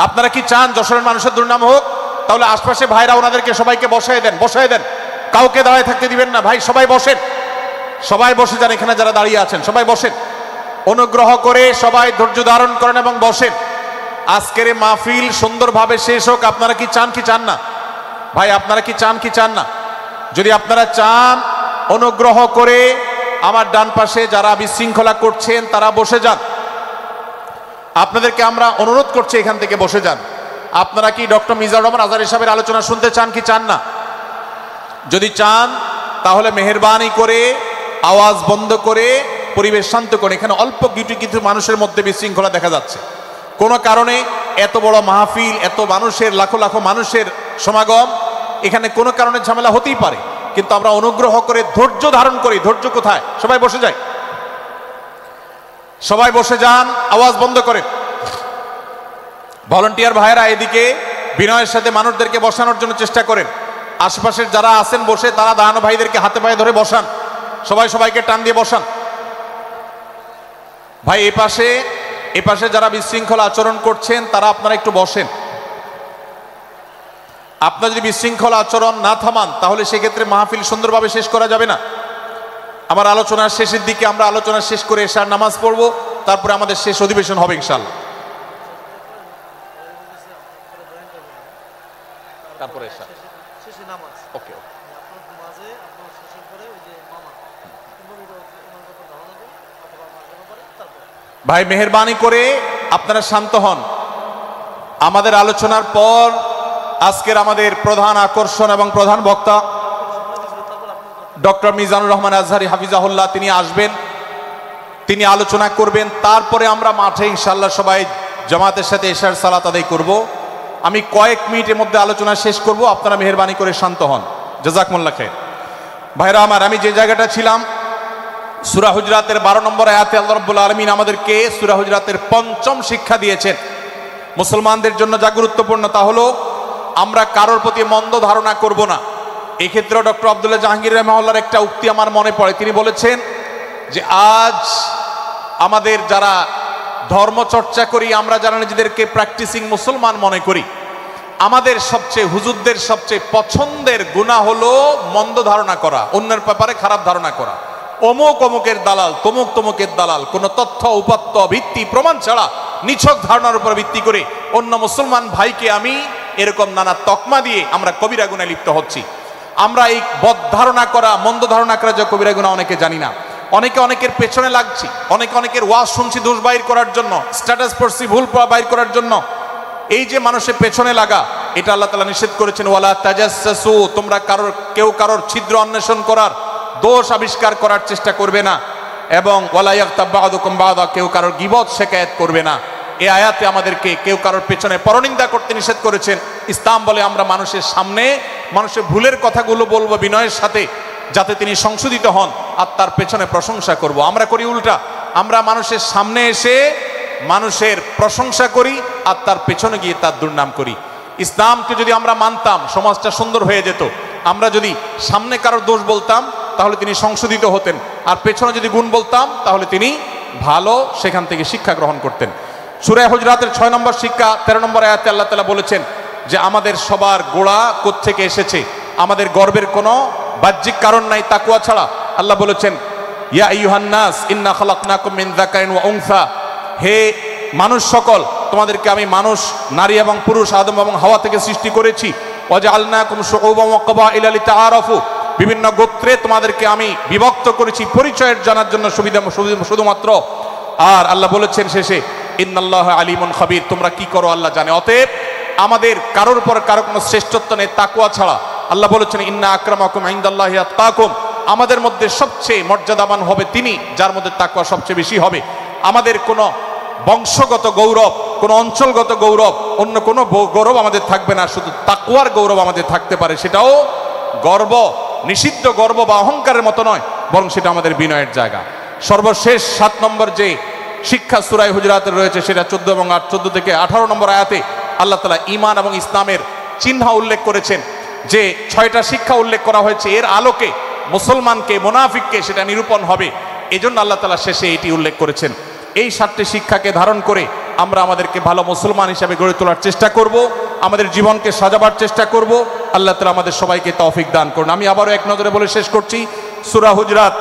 Speaker 2: আপনারা কি চান যশোরের মানুষের দুর্নাম হোক? তাহলে আশপাশে ভাইরা ওনাদেরকে সবাইকে বসায় দেন, বসায় দেন, কাউকে দাঁড়ায় থাকতে দিবেন না। ভাই সবাই বসেন, সবাই বসে যান। এখানে যারা দাঁড়িয়ে আছেন সবাই বসেন, অনুগ্রহ করে সবাই ধৈর্য ধারণ করেন এবং বসেন। আজকের এই মাহফিল সুন্দরভাবে শেষ হোক। আপনারা কি চান কি চান না? ভাই আপনারা কি চান কি চান না? যদি আপনারা চান, অনুগ্রহ করে আমার ডান পাশে যারা বিশৃঙ্খলা করছেন তারা বসে যান। আপনাদেরকে আমরা অনুরোধ করছি এখান থেকে বসে যান। আপনারা কি ডক্টর মিজানুর রহমান আজহারী সাহেবের আলোচনা শুনতে চান কি চান না? যদি চান তাহলে মেহেরবানি করে আওয়াজ বন্ধ করে পরিবেশ শান্ত করে। এখানে অল্প কিছু মানুষের মধ্যে বিশৃঙ্খলা দেখা যাচ্ছে। কোনো কারণে এত বড় মাহফিল, এত মানুষের, লাখো লাখো মানুষের সমাগম, এখানে কোনো কারণে ঝামেলা হতেই পারে, কিন্তু আমরা অনুগ্রহ করে ধৈর্য ধারণ করি। ধৈর্য কোথায়? সবাই বসে যায়, সবাই বসে যান, আওয়াজ বন্ধ করেন। ভলান্টিয়ার ভাইয়েরা এদিকে বিনয়ের সাথে মানুষদেরকে বসানোর জন্য চেষ্টা করেন। আশেপাশের যারা আছেন বসে, তারা দাঁড়ানো ভাইদেরকে হাতে পায়ে ধরে বসান, সবাই সবাইকে টান দিয়ে বসান। ভাই এপাশে যারা বিশৃঙ্খলা আচরণ করছেন তারা আপনারা একটু বসেন। আপনারা যদি বিশৃঙ্খলা আচরণ না থামান তাহলে সেক্ষেত্রে মাহফিল সুন্দরভাবে শেষ করা যাবে না। আমার আলোচনার শেষের দিকে আমরা আলোচনা শেষ করে এশার নামাজ পড়বো, তারপরে আমাদের শেষ অধিবেশন হবে ইনশাআল্লাহ। তারপরে এশার
Speaker 3: শেষে নামাজ।
Speaker 2: ওকে।
Speaker 3: আপনার মাঝে আপনার শেষের পরে ওই যে মামা ওনার কথা ধারণা দেন অথবা মাঝে পরে তারপর।
Speaker 2: ভাই মেহেরবানি করে আপনারা শান্ত হন। আমাদের আলোচনার পর আজকের আমাদের প্রধান আকর্ষণ এবং প্রধান বক্তা ডক্টর মিজানুর রহমান আজহারি হাফিজাহুল্লাহ তিনি আসবেন, তিনি আলোচনা করবেন। তারপরে আমরা মাঠে ইনশাআল্লাহ সবাই জামাতের সাথে এশার সালাত আদায় করব। আমি কয়েক মিনিটের মধ্যে আলোচনা শেষ করব, আপনারা মেহেরবানি করে শান্ত হন। জাযাকুমুল্লাহ খাইর। ভাইরা আমার, আমি যে জায়গাটা ছিলাম, সূরা হুজরাতের 12 নম্বর আয়াতে আল্লাহ রাব্বুল আলামিন আমাদেরকে সূরা হুজরাতের 5ম শিক্ষা দিয়েছেন মুসলমানদের জন্য, যা গুরুত্বপূর্ণ তা হলো আমরা কারোর প্রতি মন্দ ধারণা করব না। এই ক্ষেত্রে ডক্টর আব্দুল্লাহ জাহাঙ্গীর রাহিমাহুল্লাহর একটা উক্তি আমার মনে পড়ে। তিনি বলেছেন যে আজ আমাদের যারা ধর্ম চর্চা করি, আমরা যারা নিজেদেরকে প্র্যাকটিসিং মুসলমান মনে করি, আমাদের সবচেয়ে হুজুরদের সবচেয়ে পছন্দের গুনাহ হলো মন্দ ধারণা করা, অন্যের ব্যাপারে খারাপ ধারণা করা। অমুক অমুকের দালাল, তমুক তমুকের দালাল, কোনো তথ্য উপাত্ত ভিত্তি প্রমাণ ছাড়া নিছক ধারণার উপর ভিত্তি করে অন্য মুসলমান ভাইকে আমি এরকম নানা তকমা দিয়ে আমরা কবিরা গুনাহে লিপ্ত হচ্ছি। আমরা এই বদ ধারণা করা, মন্দ ধারণা করা যে কবিরা গুনাহ অনেকে জানি না। অনেকে অনেকের পেছনে লাগছি, অনেকে অনেকের ওয়াজ শুনছি দোষ বাইর করার জন্য, স্ট্যাটাস পড়ছি ভুল বাইর করার জন্য। এই যে মানুষের পেছনে লাগা, এটা আল্লাহ তাআলা নিষেধ করেছেন, ওয়ালা তাজাসসু, তোমরা কেউ কারোর ছিদ্র অন্বেষণ করার, দোষ আবিষ্কার করার চেষ্টা করবে না। এবং ওয়ালা ইয়াগতাব বা'দুকুম বা'দা, কেউ কারোর গীবত শিকায়াত করবে না। এই আয়াতে আমাদেরকে কেউ কারোর পেছনে পরনিন্দা করতে নিষেধ করেছেন। ইসলাম বলে আমরা মানুষের সামনে মানুষের ভুলের কথাগুলো বলবো বিনয়ের সাথে, যাতে তিনি সংশোধিত হন, আর তার পেছনে প্রশংসা করব। আমরা করি উল্টা, আমরা মানুষের সামনে এসে মানুষের প্রশংসা করি আর তার পেছনে গিয়ে তার দুর্নাম করি। ইসলামকে যদি আমরা মানতাম, সমাজটা সুন্দর হয়ে যেত। আমরা যদি সামনে কারোর দোষ বলতাম তাহলে তিনি সংশোধিত হতেন, আর পেছনে যদি গুণ বলতাম তাহলে তিনি ভালো সেখান থেকে শিক্ষা গ্রহণ করতেন। সূরা হুজরাতের 6 নম্বর শিক্ষা 13 নম্বর আয়াতে আল্লাহ তাআলা বলেছেন যে আমাদের সবার গোড়া কোত্থেকে এসেছে, আমাদের গর্বের কোনো বাহ্যিক কারণ নাই তাকওয়া ছাড়া। আল্লাহ বলেছেন, ইয়া আইয়ুহান নাস ইন্না খালাকনাকুম মিন যাকারিন ওয়া উনসা, হে মানুষ সকল, তোমাদেরকে আমি মানুষ, নারী এবং পুরুষ, আদম এবং হাওয়া থেকে সৃষ্টি করেছি। ওয়াজআলনাকুম শুউবান ওয়া ক্বাবাইলা লিতাআরাফু, বিভিন্ন গোত্রে তোমাদেরকে আমি বিভক্ত করেছি পরিচয়ের জানার জন্য, শুধুমাত্র। আর আল্লাহ বলেছেন শেষে, ইন্নাল্লাহা আলিমুন খাবীর, তোমরা কি করো আল্লাহ জানে। অতএব আমাদের কারোর উপর কারো কোনো শ্রেষ্ঠত্ব নেই তাকওয়া ছাড়া। আল্লাহ বলেছেন, ইন্না আকরামাকুম ইনদাল্লাহি আতকাকুম, আমাদের মধ্যে সবচেয়ে মর্যাদাবান হবে তিনি যার মধ্যে তাকওয়া সবচেয়ে বেশি হবে। আমাদের কোনো বংশগত গৌরব, কোনো অঞ্চলগত গৌরব, অন্য কোনো গৌরব আমাদের থাকবে না, শুধু তাকওয়ার গৌরব আমাদের থাকতে পারে। সেটাও গর্ব, নিষিদ্ধ গর্ব বা অহংকারের মতো নয়, বরং সেটা আমাদের বিনয়ের জায়গা। সর্বশেষ 7 নম্বর যে শিক্ষা সূরা হুজরাতের রয়েছে, সেটা 14 থেকে 18 নম্বর আয়াতে আল্লাহ তাআলা ঈমান এবং ইসলামের চিহ্ন উল্লেখ করেছেন। যে 6টা শিক্ষা উল্লেখ করা হয়েছে, এর আলোকে মুসলমানকে, মুনাফিককে সেটা নিরূপণ হবে। এজন্য আল্লাহ তাআলা শেষে এটি উল্লেখ করেছেন। এই 7টি শিক্ষাকে ধারণ করে আমরা আমাদেরকে ভালো মুসলমান হিসেবে গড়ে তোলার চেষ্টা করব, আমাদের জীবনকে সাজাবার চেষ্টা করব। আল্লাহ তাআলা আমাদের সবাইকে তৌফিক দান করুন। আমি আবারও এক নজরে বলে শেষ করছি, সূরা হুজরাত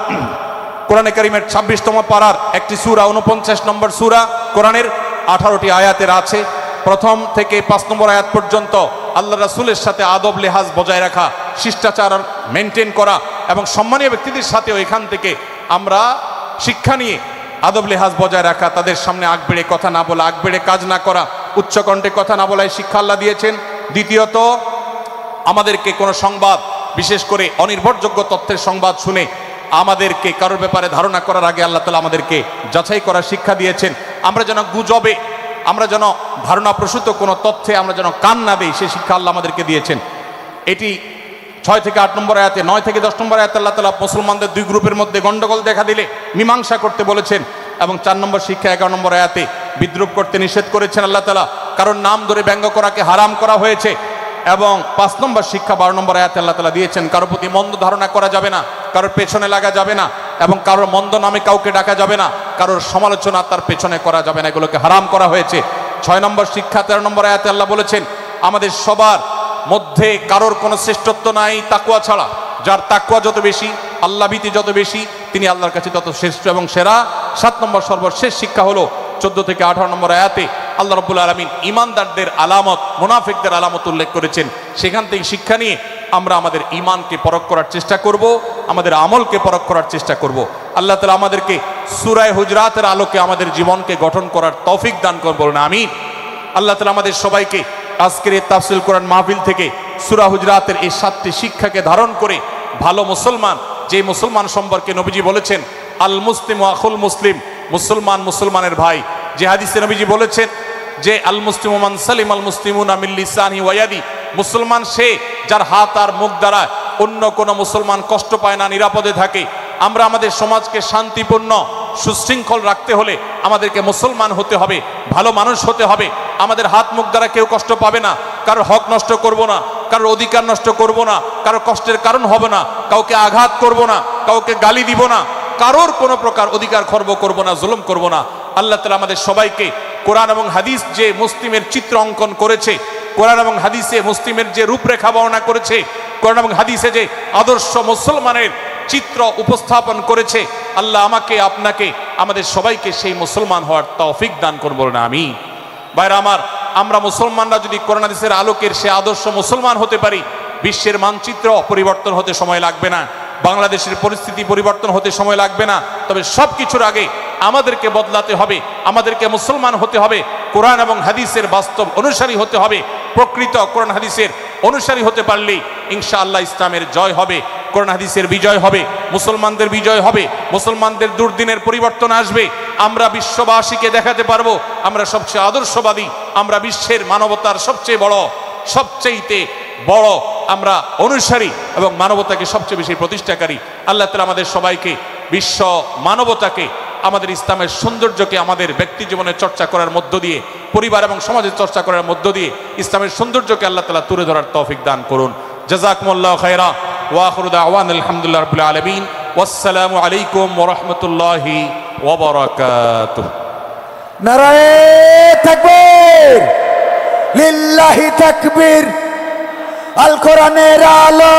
Speaker 2: কোরআনে কারীমের 26তম পারার একটি সূরা, 49 নম্বর সূরা, কোরআনের 18টি আয়াতের আছে। প্রথম থেকে 5 নম্বর আয়াত পর্যন্ত আল্লাহ রাসূলের সাথে আদব লেহাজ বজায় রাখা, শিষ্টাচার মেনটেন করা এবং সম্মানীয় ব্যক্তিদের সাথেও এখান থেকে আমরা শিক্ষা নিয়ে আদব লেহাজ বজায় রাখা, তাদের সামনে আগ বেড়ে কথা না বলা, আগ বেড়ে কাজ না করা, উচ্চকণ্ঠে কথা না বলা, এই শিক্ষা আল্লাহ দিয়েছেন। দ্বিতীয়ত, আমাদেরকে কোনো সংবাদ, বিশেষ করে অনির্ভরযোগ্য তথ্যের সংবাদ শুনে আমাদেরকে কারোর ব্যাপারে ধারণা করার আগে আল্লাহ তাআলা আমাদেরকে যাচাই করার শিক্ষা দিয়েছেন। আমরা যেন গুজবে, আমরা যেন ধারণা প্রসূত কোনো তথ্যে আমরা যেন কান না দেই, সেই শিক্ষা আল্লাহ আমাদেরকে দিয়েছেন। এটি 6 থেকে 8 নম্বর আয়াতে, 9 থেকে 10 নম্বর আয়াতে আল্লাহ তাআলা মুসলমানদের 2 গ্রুপের মধ্যে গন্ডগোল দেখা দিলে মীমাংসা করতে বলেছেন। এবং 4 নম্বর শিক্ষা 11 নম্বর আয়াতে বিদ্রুপ করতে নিষেধ করেছেন আল্লাহ তাআলা, কারণ নাম ধরে ব্যঙ্গ করাকে হারাম করা হয়েছে। এবং 5 নম্বর শিক্ষা 12 নম্বর আয়াতে আল্লাহ তাআলা দিয়েছেন, কারোর প্রতি মন্দ ধারণা করা যাবে না, কারোর পেছনে লাগা যাবে না, এবং কারোর মন্দ নামে কাউকে ডাকা যাবে না, কারোর সমালোচনা তার পেছনে করা যাবে না, এগুলোকে হারাম করা হয়েছে। 6 নম্বর শিক্ষা 13 নম্বর আয়াতে আল্লাহ বলেছেন, আমাদের সবার মধ্যে কারোর কোনো শ্রেষ্ঠত্ব নাই তাকওয়া ছাড়া। যার তাকওয়া যত বেশি, আল্লাহ ভীতি যত বেশি তিনি আল্লাহর কাছে তত শ্রেষ্ঠ এবং সেরা। 7 নম্বর সর্বশেষ শিক্ষা হলো 14 থেকে 18 নম্বর আয়াতে আল্লাহ রাব্বুল আলামিন ঈমানদারদের আলামত, মুনাফিকদের আলামত উল্লেখ করেছেন। সেখান থেকে শিক্ষা নিয়ে আমরা আমাদের ঈমানকে পরখ করার চেষ্টা করব, আমাদের আমলকে পরখ করার চেষ্টা করব। আল্লাহ তাআলা আমাদেরকে সূরা হুজরাতের আলোকে আমাদের জীবনকে গঠন করার তৌফিক দান করুন, বলুন আমিন। আল্লাহ তাআলা আমাদের সবাইকে আজকের এই তাফসীর কোরআন মাহফিল থেকে সূরা হুজরাতের এই 7টি শিক্ষাকে ধারণ করে ভালো মুসলমান, যে মুসলমান সম্পর্কে নবীজি বলেছেন আল মুসলিমু আখুল মুসলিম, মুসলমান মুসলমানের ভাই। যে হাদিসে নবীজি বলেছেন যে আল মুসলিমু মান সালিমাল মুসলিমুনা মিন লিসানিহি ওয়া ইয়াদি, মুসলমান সে যার হাত আর মুখ দ্বারা অন্য কোনো মুসলমান কষ্ট পায় না, নিরাপদে থাকে। আমরা আমাদের সমাজকে শান্তিপূর্ণ সুশৃঙ্খল রাখতে হলে আমাদেরকে মুসলমান হতে হবে, ভালো মানুষ হতে হবে। আমাদের হাত মুখ দ্বারা কেউ কষ্ট পাবে না, কারোর হক নষ্ট করব না, কারোর অধিকার নষ্ট করব না, কারোর কষ্টের কারণ হবে না, কাউকে আঘাত করব না, কাউকে গালি দিব না, কারোর কোনো প্রকার অধিকার খর্ব করব না, জুলুম করব না। আল্লাহ তাআলা আমাদের সবাইকে কোরআন এবং হাদিস যে মুসলিমের চিত্র অঙ্কন করেছে, কোরআন এবং হাদিসে মুসলিমের যে রূপরেখা বর্ণনা করেছে, কোরআন এবং হাদিসে যে আদর্শ মুসলমানের চিত্র উপস্থাপন করেছে, আল্লাহ আমাকে আপনাকে আমাদের সবাইকে সেই মুসলমান হওয়ার তৌফিক দান করুন, বলুন আমিন। ভাইরা আমার, আমরা মুসলমানরা যদি কোরআন হাদিসের আলোকের সে আদর্শ মুসলমান হতে পারি, বিশ্বের মানচিত্র পরিবর্তন হতে সময় লাগবে না, বাংলাদেশের পরিস্থিতি পরিবর্তন হতে সময় লাগবে না। তবে সব কিছুর আগে আমাদেরকে বদলাতে হবে, আমাদেরকে মুসলমান হতে হবে, কোরআন এবং হাদিসের বাস্তব অনুসারী হতে হবে। প্রকৃত কোরআন হাদিসের অনুসারী হতে পারলেই ইনশাআল্লাহ ইসলামের জয় হবে, কোরআন হাদিসের বিজয় হবে, মুসলমানদের বিজয় হবে, মুসলমানদের দুর্দিনের পরিবর্তন আসবে। আমরা বিশ্ববাসীকে দেখাতে পারবো আমরা সবচেয়ে আদর্শবাদী, আমরা বিশ্বের মানবতার সবচেয়ে বড় আমরা অনুসারী এবং মানবতাকে সবচেয়ে বেশি প্রতিষ্ঠাকারী। আল্লাহ তাআলা আমাদের সবাইকে বিশ্ব মানবতাকে, আমাদের ইসলামের সৌন্দর্যকে আমাদের ব্যক্তি জীবনে চর্চা করার মধ্য দিয়ে, পরিবার এবং সমাজে চর্চা করার মধ্য দিয়ে ইসলামের সৌন্দর্যকে আল্লাহ তাআলা তুলে ধরার তৌফিক দান করুন। জাযাকুমুল্লাহু খায়রা ওয়া আখিরু দাওয়ানা আলহামদুলিল্লাহি রাব্বিল আলামিন। ওয়াসসালামু আলাইকুম ওয়া রাহমাতুল্লাহি ওয়া বারাকাতুহু।
Speaker 4: নারায়ে তাকবীর, লিল্লাহি তাকবীর। আল কোরআনের আলো